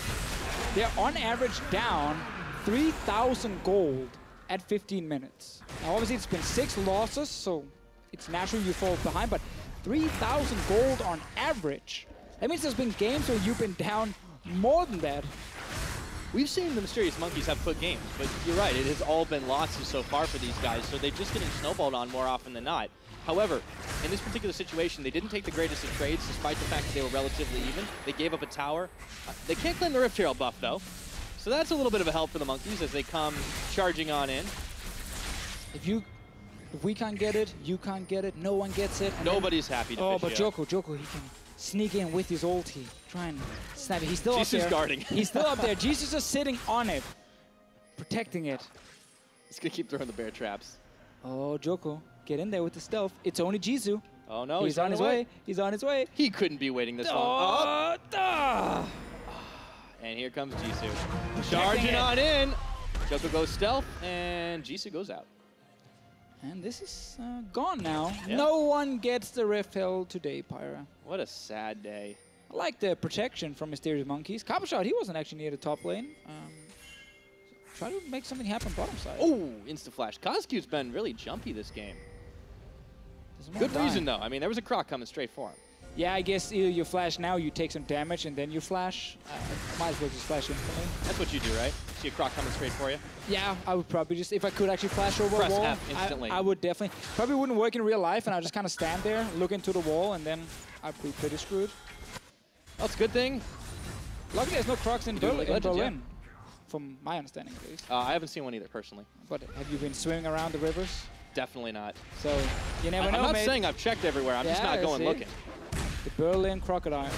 they're on average down 3,000 gold at 15 minutes. Now, obviously, it's been 6 losses, so it's natural you fall behind, but 3,000 gold on average. That means there's been games where you've been down more than that. We've seen the Mysterious Monkeys have good games, but you're right, it has all been losses so far for these guys, so they're just getting snowballed on more often than not. However, in this particular situation, they didn't take the greatest of trades, despite the fact that they were relatively even. They gave up a tower. They can't claim the Rift Herald buff, though. So that's a little bit of a help for the Monkeys as they come charging on in. If we can't get it, you can't get it, no one gets it. Nobody's happy to fish but Joko, he can sneak in with his ulti. Try and snap it. He's still up there. Jesus guarding. He's still up there. Jesus is sitting on it, protecting it. He's going to keep throwing the bear traps. Oh, Joko, get in there with the stealth. It's only Jisoo. Oh, no, he's on his way. He's on his way. He couldn't be waiting this long. Oh. And here comes Jisoo. Charging on in. Joko goes stealth, and Jisoo goes out. And this is gone now. Yeah. No one gets the Rift Herald today, Pyra. What a sad day. I like the protection from Mysterious Monkeys. Cabochard, he wasn't actually near the top lane. Try to make something happen bottom side. Oh, insta-flash. Coscue's been really jumpy this game. Good reason, though. I mean, there was a croc coming straight for him. Yeah, I guess either you flash now, you take some damage, and then you flash. Might as well just flash instantly. That's what you do, right? See a croc coming straight for you? Yeah, I would probably just, if I could actually flash over a wall, F instantly. I would definitely. Probably wouldn't work in real life, and I'll just kind of stand there, look into the wall, and then I'd be pretty screwed. That's a good thing. Luckily, there's no crocs in Berlin, yeah. from my understanding at least. I haven't seen one either, personally. But have you been swimming around the rivers? Definitely not. So, you never know, I'm not mate. saying I've checked everywhere. I'm just not going looking. The Berlin crocodile.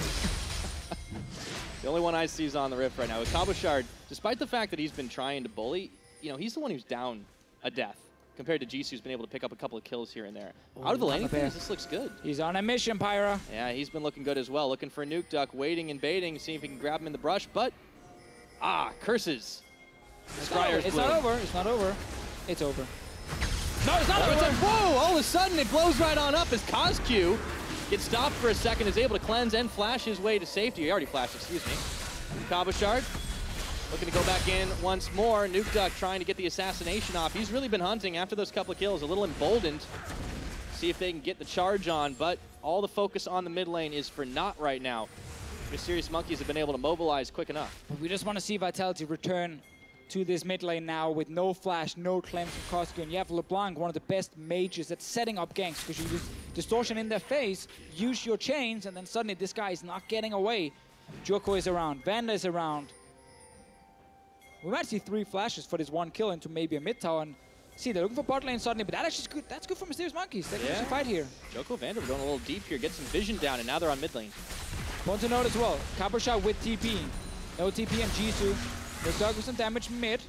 The only one I see is on the Rift right now. With Cabochard, despite the fact that he's been trying to bully, you know, he's the one who's down a death compared to Jisoo, who's been able to pick up a couple of kills here and there. Out of the laning phase, this looks good. He's on a mission, Pyra. Yeah, he's been looking good as well. Looking for a Nuke Duck, waiting and baiting, seeing if he can grab him in the brush, but curses. It's not over. It's not over. It's not over. It's over. No, it's not over. It's like, whoa! All of a sudden, it blows right on up as Coscue gets stopped for a second, is able to cleanse and flash his way to safety. He already flashed, excuse me. Cabochard Looking to go back in once more. Nuke Duck trying to get the assassination off. He's really been hunting after those couple of kills, a little emboldened. See if they can get the charge on, but all the focus on the mid lane is for naught right now. Mysterious Monkeys have been able to mobilize quick enough. We just want to see Vitality return to this mid lane now with no flash, no claims from Koski, and you have LeBlanc, one of the best mages at setting up ganks, because you use distortion in their face, use your chains, and then suddenly this guy is not getting away. Joko is around, Vanda is around. We might see 3 flashes for this 1 kill into maybe a mid tower, and see they're looking for bot lane suddenly, but that actually is good. That's good for Mysterious Monkeys. They can actually fight here. Joko Vanda going a little deep here, get some vision down, and now they're on mid lane. Want to note as well, Cabochard with TP. No TP and Jisoo. They start with some damage mid.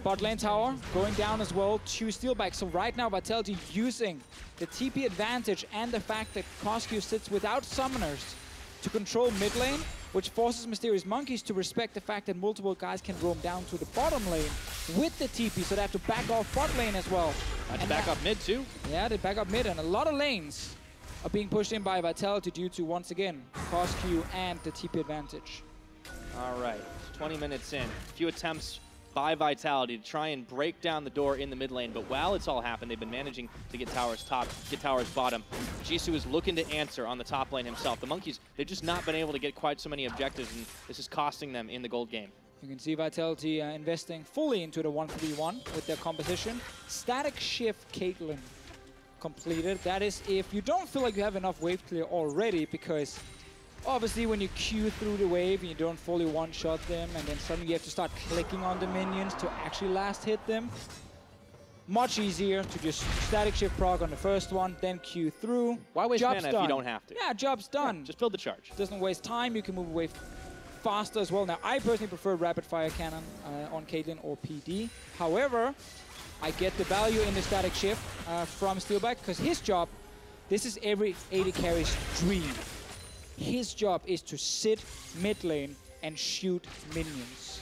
Bot lane tower going down as well. 2 steelbacks. So right now Vitality using the TP advantage and the fact that Koski sits without summoners to control mid lane, which forces Mysterious Monkeys to respect the fact that multiple guys can roam down to the bottom lane with the TP, so they have to back off bot lane as well. And back up mid too. Yeah, they back up mid, and a lot of lanes are being pushed in by Vitality due to, once again, Koski and the TP advantage. All right, 20 minutes in. A few attempts by Vitality to try and break down the door in the mid lane, but while it's all happened, they've been managing to get towers top, get towers bottom. Jisoo is looking to answer on the top lane himself. The Monkeys, they've just not been able to get quite so many objectives, and this is costing them in the gold game. You can see Vitality investing fully into the 1v1 with their composition. Static Shift Caitlyn completed. That is if you don't feel like you have enough wave clear already, because obviously when you queue through the wave and you don't fully one-shot them, and then suddenly you have to start clicking on the minions to actually last hit them. Much easier to just static shift proc on the first one, then queue through. Why waste mana if you don't have to? Yeah, job's done. Yeah, just build the charge. Doesn't waste time, you can move away faster as well. Now, I personally prefer rapid fire cannon on Caitlyn or PD. However, I get the value in the static shift from Steelback, because his job, this is every AD carry's dream. His job is to sit mid lane and shoot minions.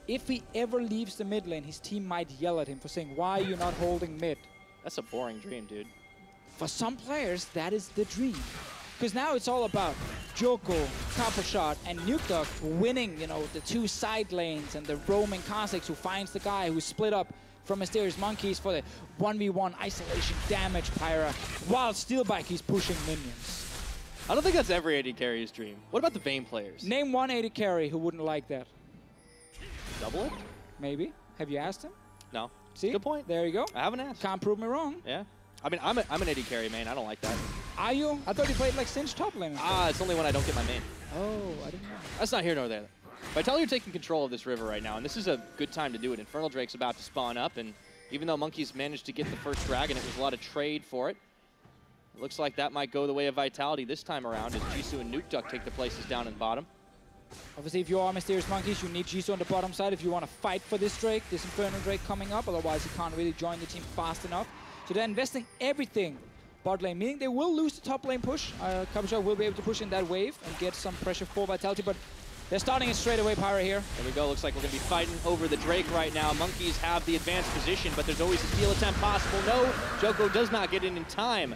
If he ever leaves the mid lane, his team might yell at him for saying, why are you not holding mid? That's a boring dream, dude. For some players, that is the dream. Because now it's all about Joko, Cabochard, and Nuke Duck winning, you know, the 2 side lanes, and the roaming Kha'Zix who finds the guy who's split up from Mysterious Monkeys for the 1v1 isolation damage Pyra, while Steelback he's pushing minions. I don't think that's every AD carry's dream. What about the Vayne players? Name one AD carry who wouldn't like that. Double it? Maybe. Have you asked him? No. See? Good point. There you go. I haven't asked. Can't prove me wrong. Yeah. I mean, I'm an AD carry main. I don't like that. Are you? I thought you played like Singe top lane. Ah, it's only when I don't get my main. Oh, I didn't know. That's not here nor there. Vitality are taking control of this river right now, and this is a good time to do it. Infernal Drake's about to spawn up, and even though Monkeys managed to get the first dragon, it was a lot of trade for it. It looks like that might go the way of Vitality this time around as Jisoo and Nuke Duck take the places down in the bottom. Obviously, if you are Mysterious Monkeys, you need Jisoo on the bottom side if you want to fight for this Drake, this Infernal Drake coming up. Otherwise, you can't really join the team fast enough. So they're investing everything bot lane, meaning they will lose the top lane push. Cabochard will be able to push in that wave and get some pressure for Vitality, but they're starting it straight away, Pyra here. There we go. Looks like we're going to be fighting over the Drake right now. Monkeys have the advanced position, but there's always a steal attempt possible. No, Joko does not get in time.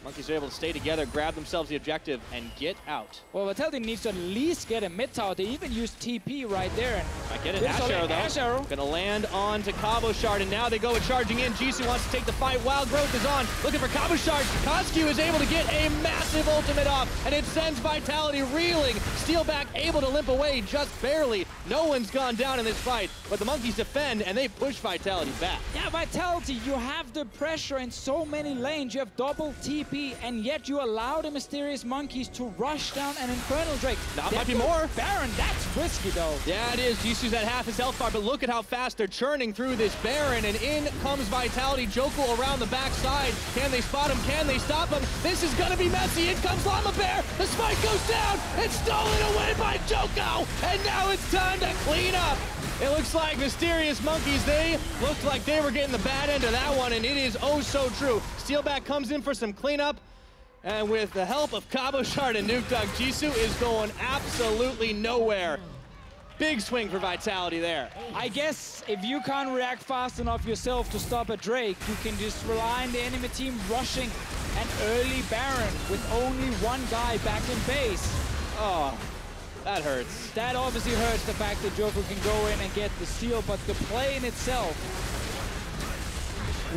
Monkeys are able to stay together, grab themselves the objective, and get out. Well, Vitality needs to at least get a mid tower. They even used TP right there. And I get it. Ash Arrow, though. Ash Arrow. Gonna land on to Cabochard, and now they go with charging in. Jisoo wants to take the fight. Wild Growth is on, looking for Cabochard. Koski is able to get a massive ultimate off, and it sends Vitality reeling. Steelback able to limp away just barely. No one's gone down in this fight, but the Monkeys defend, and they push Vitality back. Yeah, Vitality, you have the pressure in so many lanes. You have double TP, and yet you allow the Mysterious Monkeys to rush down an Infernal Drake. That might be more. Baron, that's risky, though. Yeah, it is. Jisoo's at half his health bar, but look at how fast they're churning through this Baron, and in comes Vitality. Joko around the backside. Can they spot him? Can they stop him? This is gonna be messy. In comes Llama Bear. The spike goes down. It's stolen away by Joko, and now it's time to clean up. It looks like Mysterious Monkeys, they looked like they were getting the bad end of that one, and it is oh so true. Steelback comes in for some cleanup, and with the help of Cabochard and Nuke Duck, Jisoo is going absolutely nowhere. Big swing for Vitality there. I guess if you can't react fast enough yourself to stop a Drake, you can just rely on the enemy team rushing an early Baron with only one guy back in base. Oh, That hurts. That obviously hurts, the fact that Joker can go in and get the steal, but the play in itself,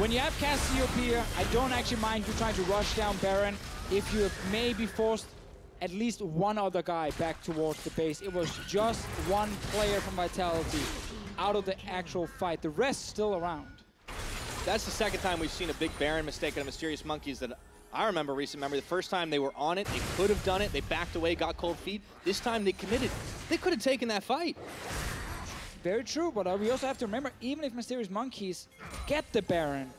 when you have Cassiopeia, I don't actually mind you trying to rush down Baron if you have maybe forced at least one other guy back towards the base. It was just one player from Vitality out of the actual fight. The rest still around. That's the second time we've seen a big Baron mistake on a Mysterious Monkeys that I remember recent memory. The first time they were on it, they could have done it. They backed away, got cold feet. This time they committed. They could have taken that fight. Very true, but we also have to remember, even if Mysterious Monkeys get the Baron,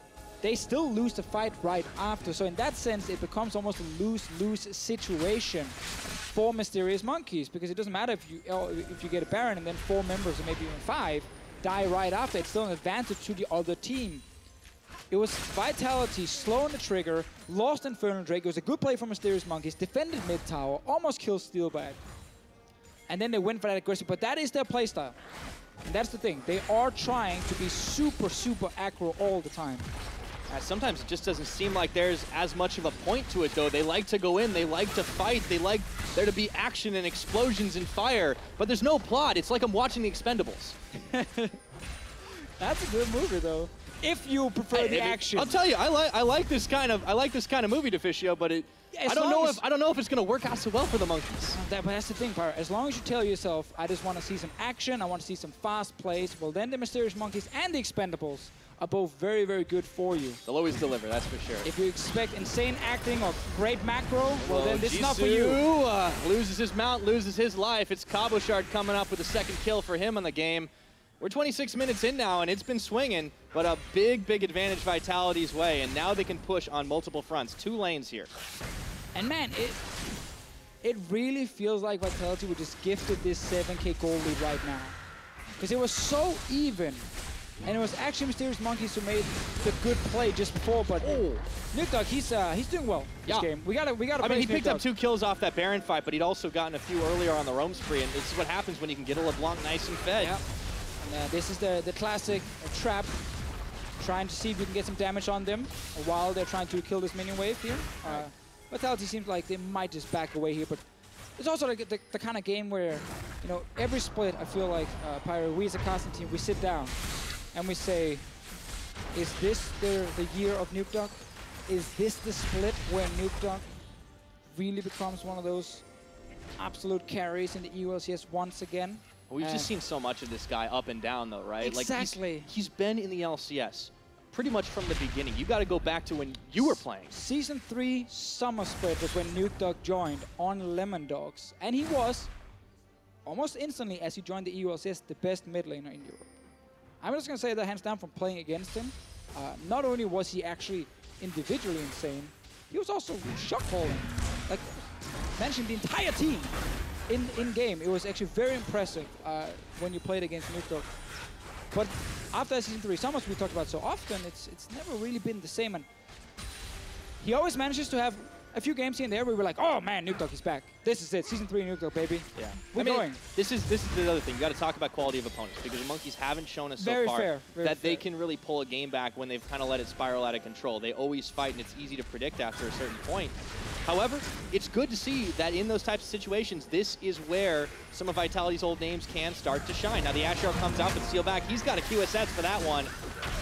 they still lose the fight right after. So in that sense, it becomes almost a lose-lose situation for Mysterious Monkeys, because it doesn't matter if you get a Baron and then 4 members, or maybe even 5, die right after. It's still an advantage to the other team. It was Vitality slow on the trigger, lost Infernal Drake. It was a good play from Mysterious Monkeys, defended mid tower, almost killed Steelback. And then they went for that aggressive, but that is their playstyle. And that's the thing. They are trying to be super, super aggro all the time. Sometimes it just doesn't seem like there's as much of a point to it, though. They like to go in, they like to fight, they like there to be action and explosions and fire, but there's no plot. It's like I'm watching The Expendables. That's a good movie, though. If you prefer the action. I'll tell you, I like this kind of movie, Deficio, but I don't know if it's gonna work out so well for the Monkeys. But that's the thing, Pyro. As long as you tell yourself, I just want to see some action, I want to see some fast plays, well then the Mysterious Monkeys and the Expendables are both very, very good for you. They'll always deliver, that's for sure. If you expect insane acting or great macro, well then this is not for you. Loses his mount, loses his life. It's Cabochard coming up with a second kill for him in the game. We're 26 minutes in now, and it's been swinging, but a big, big advantage Vitality's way, and now they can push on multiple fronts. 2 lanes here. And man, it really feels like Vitality were just gifted this 7K gold lead right now. Because it was so even, and it was actually Mysterious Monkeys who made the good play just before, but Nukdog, he's doing well this game. We gotta I mean, he picked up 2 kills off that Baron fight, but he'd also gotten a few earlier on the roam spree, and this is what happens when you can get a LeBlanc nice and fed. Yeah. And, this is the classic trap, trying to see if we can get some damage on them while they're trying to kill this minion wave here. Vitality seems like they might just back away here, but it's also like the kind of game where, you know, every split, I feel like, Pyro, we as a casting team, we sit down and we say, is this the year of Nukdog? Is this the split where Nukdog really becomes one of those absolute carries in the EULCS once again? We've just seen so much of this guy up and down, though, right? Exactly. Like he's been in the LCS pretty much from the beginning. You got to go back to when you were playing. Season 3 summer split was when Nukdog joined on Lemon Dogs, and he was almost instantly, as he joined the EULCS, the best mid laner in Europe. I'm just gonna say that hands down from playing against him. Not only was he actually individually insane, he was also shot calling. Like, mentioned the entire team in game. It was actually very impressive when you played against Nukdog. But after Season 3 Summers we talked about so often, it's never really been the same. And he always manages to have a few games here and there where we're like, oh man, Nukdog is back. This is it, Season 3 Nukdog, baby. Yeah, we're going. This is the other thing. You got to talk about quality of opponents, because the Monkeys haven't shown us so far that they can really pull a game back when they've kind of let it spiral out of control. They always fight, and it's easy to predict after a certain point. However, it's good to see that in those types of situations, this is where some of Vitality's old names can start to shine. Now the Asher comes out with Steelback. He's got a QSS for that one.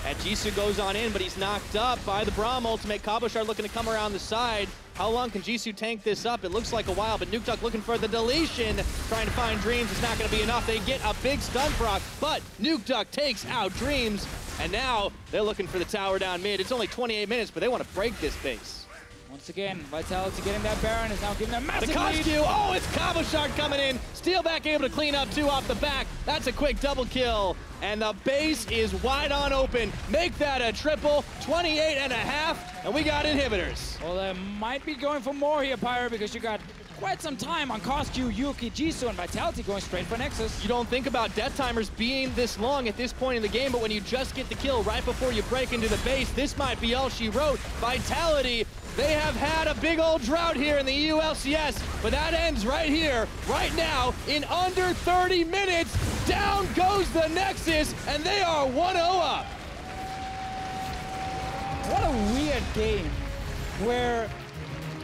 And Jisoo goes on in, but he's knocked up by the Braum ultimate. Cabochard looking to come around the side. How long can Jisoo tank this up? It looks like a while, but Nukdog looking for the deletion. Trying to find Dreams. It's not going to be enough. They get a big stun proc, but Nukdog takes out Dreams. And now they're looking for the tower down mid. It's only 28 minutes, but they want to break this base. Once again, Vitality getting that Baron is now giving them massive lead. Oh, it's Cabochard coming in. Steelback able to clean up 2 off the back. That's a quick double kill. And the base is wide on open. Make that a triple, 28.5, and we got inhibitors. Well, they might be going for more here, Pyro, because you got quite some time on Koskyu, Yuki, Jisoo, and Vitality going straight for Nexus. You don't think about death timers being this long at this point in the game, but when you just get the kill right before you break into the base, this might be all she wrote. Vitality, they have had a big old drought here in the EULCS, but that ends right here, right now, in under 30 minutes. Down goes the Nexus, and they are 1-0 up. What a weird game where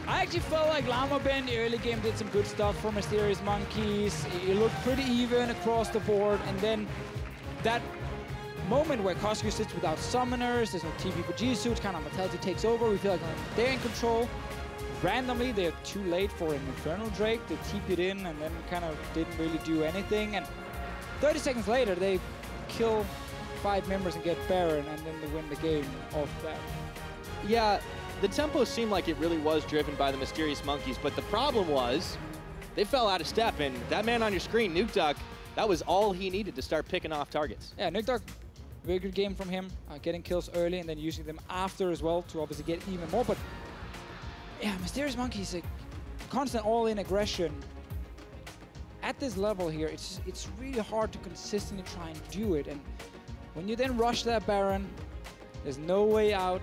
I actually felt like Llama Bear in the early game did some good stuff for Mysterious Monkeys. It looked pretty even across the board, and then that moment where Coscu sits without summoners, there's no TP for Jisoo, it's kind of Vitality takes over, we feel like they're in control. Randomly, they're too late for an Infernal Drake, they TP'd in and then kind of didn't really do anything, and 30 seconds later, they kill 5 members and get Baron, and then they win the game off that. Yeah, the tempo seemed like it really was driven by the Mysterious Monkeys, but the problem was they fell out of step, and that man on your screen, Nukeduck, that was all he needed to start picking off targets. Yeah, Nukeduck, very good game from him, getting kills early and then using them after as well to obviously get even more, but yeah, Mysterious Monkeys, like, constant all-in aggression. At this level here, it's really hard to consistently try and do it, and when you then rush that Baron, there's no way out.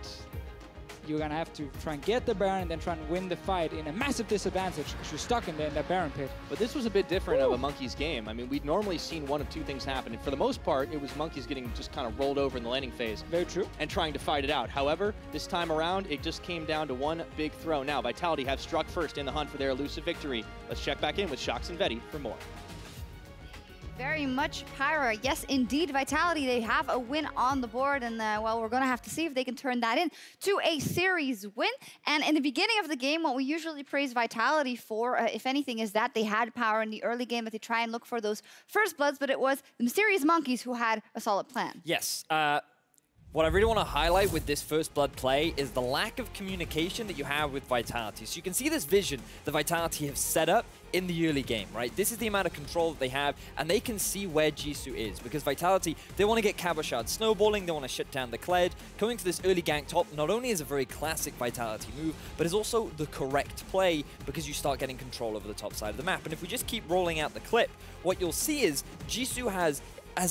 You're gonna have to try and get the Baron and then try and win the fight in a massive disadvantage because you're stuck in that Baron pit. But this was a bit different of a Monkeys game. I mean, we'd normally seen one of two things happen, and for the most part, it was Monkeys getting just kind of rolled over in the landing phase. Very true. And trying to fight it out. However, this time around, it just came down to one big throw. Now, Vitality have struck first in the hunt for their elusive victory. Let's check back in with Shox and VETI for more. Very much Pyra. Yes, indeed, Vitality, they have a win on the board, and well, we're going to have to see if they can turn that in to a series win. And in the beginning of the game, what we usually praise Vitality for, if anything, is that they had power in the early game, that they try and look for those first bloods, but it was the Mysterious Monkeys who had a solid plan. Yes. What I really want to highlight with this first blood play is the lack of communication that you have with Vitality. So you can see this vision that Vitality have set up in the early game, right? This is the amount of control that they have, and they can see where Jisoo is, because Vitality, they want to get Cabochard snowballing, they want to shut down the Kled. Coming to this early gank top not only is a very classic Vitality move, but is also the correct play, because you start getting control over the top side of the map. And if we just keep rolling out the clip, what you'll see is Jisoo has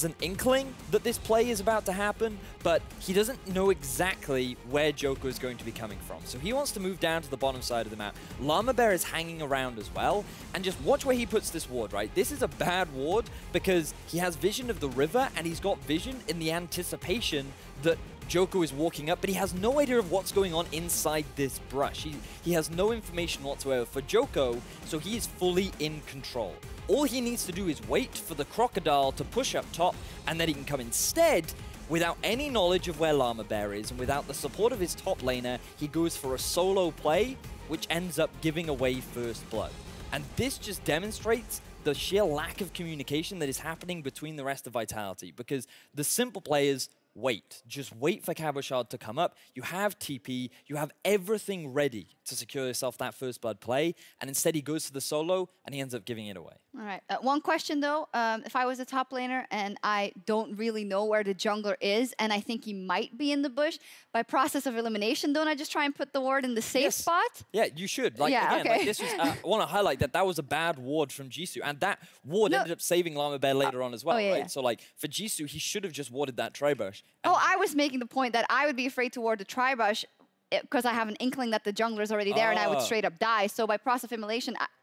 an inkling that this play is about to happen, but he doesn't know exactly where Joker is going to be coming from. So he wants to move down to the bottom side of the map. Llama Bear is hanging around as well, and just watch where he puts this ward, right? This is a bad ward because he has vision of the river, and he's got vision in the anticipation that Joko is walking up, but he has no idea of what's going on inside this brush. He has no information whatsoever for Joko, so he is fully in control. All he needs to do is wait for the Crocodile to push up top, and then he can come instead. Without any knowledge of where Llama Bear is, and without the support of his top laner, he goes for a solo play, which ends up giving away first blood. And this just demonstrates the sheer lack of communication that is happening between the rest of Vitality, because the simple play is wait. Just wait for Cabochard to come up. You have TP, you have everything ready to secure yourself that first blood play, and instead he goes to the solo and he ends up giving it away. All right, one question though, if I was a top laner and I don't really know where the jungler is, and I think he might be in the bush, by process of elimination, don't I just try and put the ward in the safe spot? Yeah, you should. Like, yeah, again, okay. like this was, I want to highlight that was a bad ward from Jisoo, and that ward ended up saving Llama Bear later on as well, right? Yeah. So like, for Jisoo, he should have just warded that Tribush. Oh, I was making the point that I would be afraid to ward the Tribush because I have an inkling that the jungler is already there and I would straight up die. So by process of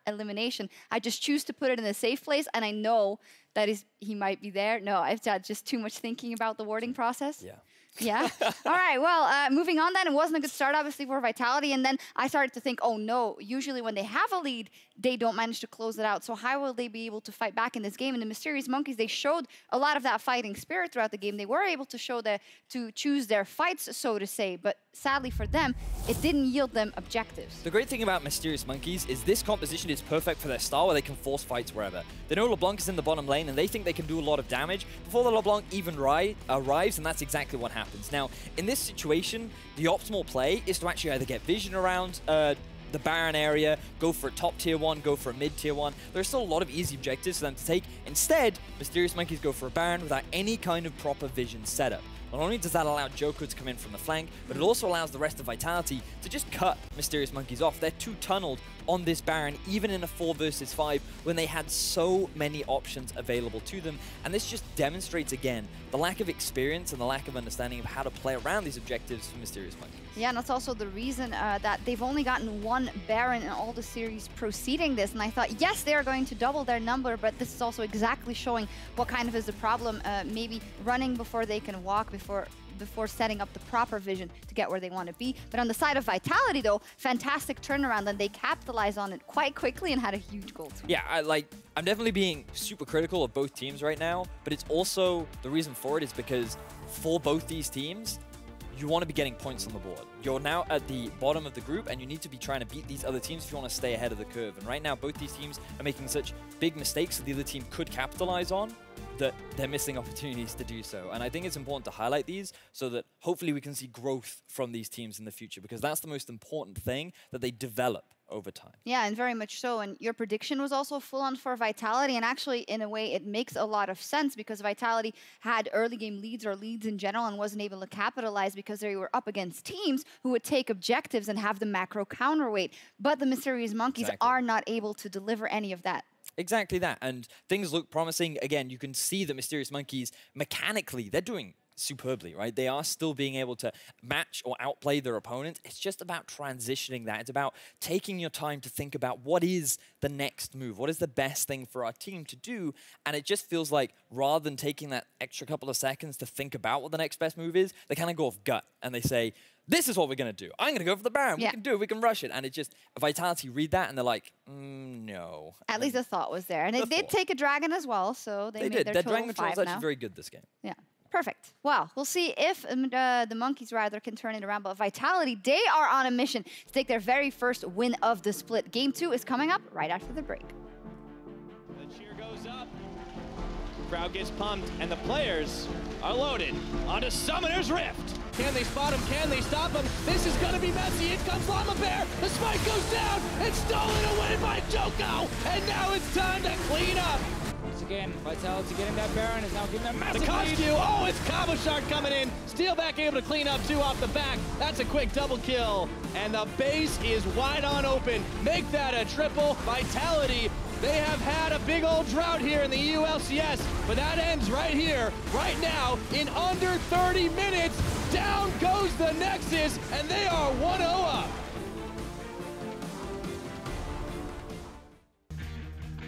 elimination, I just choose to put it in a safe place, and I know that he might be there. No, I've had just too much thinking about the warding process. Yeah. Yeah. All right. Well, moving on then. It wasn't a good start, obviously, for Vitality. And then I started to think, oh, no. Usually when they have a lead, they don't manage to close it out. So how will they be able to fight back in this game? And the Mysterious Monkeys, they showed a lot of that fighting spirit throughout the game. They were able to show to choose their fights, so to say. But sadly for them, it didn't yield them objectives. The great thing about Mysterious Monkeys is this composition is perfect for their style, where they can force fights wherever. They know LeBlanc is in the bottom lane, and they think they can do a lot of damage before the LeBlanc even arrives, and that's exactly what happens. Now, in this situation, the optimal play is to actually either get vision around the Baron area, go for a top tier 1, go for a mid tier 1. There's still a lot of easy objectives for them to take. Instead, Mysterious Monkeys go for a Baron without any kind of proper vision setup. Not only does that allow Joko to come in from the flank, but it also allows the rest of Vitality to just cut Mysterious Monkeys off. They're too tunneled on this Baron, even in a 4 versus 5, when they had so many options available to them. And this just demonstrates, again, the lack of experience and the lack of understanding of how to play around these objectives for Mysterious Monkeys. Yeah, and that's also the reason that they've only gotten one one Baron in all the series preceding this, and I thought, yes, they are going to double their number, but this is also exactly showing what kind of is the problem. Maybe running before they can walk, before setting up the proper vision to get where they want to be. But on the side of Vitality, though, fantastic turnaround, and they capitalized on it quite quickly and had a huge goal too. Yeah, I'm definitely being super critical of both teams right now, but it's also, the reason for it is because for both these teams, you want to be getting points on the board. You're now at the bottom of the group, and you need to be trying to beat these other teams if you want to stay ahead of the curve. And right now, both these teams are making such big mistakes that the other team could capitalize on, that they're missing opportunities to do so. And I think it's important to highlight these so that hopefully we can see growth from these teams in the future, because that's the most important thing, that they develop over time. Yeah, and very much so. And your prediction was also full on for Vitality. And actually, in a way, it makes a lot of sense, because Vitality had early game leads or leads in general and wasn't able to capitalize because they were up against teams who would take objectives and have the macro counterweight. But the Mysterious Monkeys are not able to deliver any of that. Exactly that, and things look promising. Again, you can see the Mysterious Monkeys, mechanically, they're doing superbly, right? They are still being able to match or outplay their opponent. It's just about transitioning that. It's about taking your time to think about what is the next move, what is the best thing for our team to do, and it just feels like rather than taking that extra couple of seconds to think about what the next best move is, they kind of go off gut and they say, this is what we're going to do. I'm going to go for the Baron. We can do it. We can rush it. And it just, Vitality read that and they're like, no. At least the thought was there. And they did take a dragon as well, so they made did. their Their total Dragon Control is 5 actually now. very good this game. Yeah. Perfect. Well, we'll see if the Monkeys rather can turn it around. But Vitality, they are on a mission to take their very first win of the split. Game 2 is coming up right after the break. The cheer goes up. Crowd gets pumped, and the players are loaded onto Summoner's Rift. Can they spot him? Can they stop him? This is gonna be messy. In comes Llama Bear. The spike goes down. It's stolen away by Joko. And now it's time to clean up. Once again, Vitality getting that Baron is now giving them massive The Coscu. lead. Oh, it's Cabo Shark coming in. Steelback able to clean up 2 off the back. That's a quick double kill. And the base is wide on open. Make that a triple. Vitality, they have had a big old drought here in the EULCS, but that ends right here, right now, in under 30 minutes. Down goes the Nexus, and they are 1-0 up.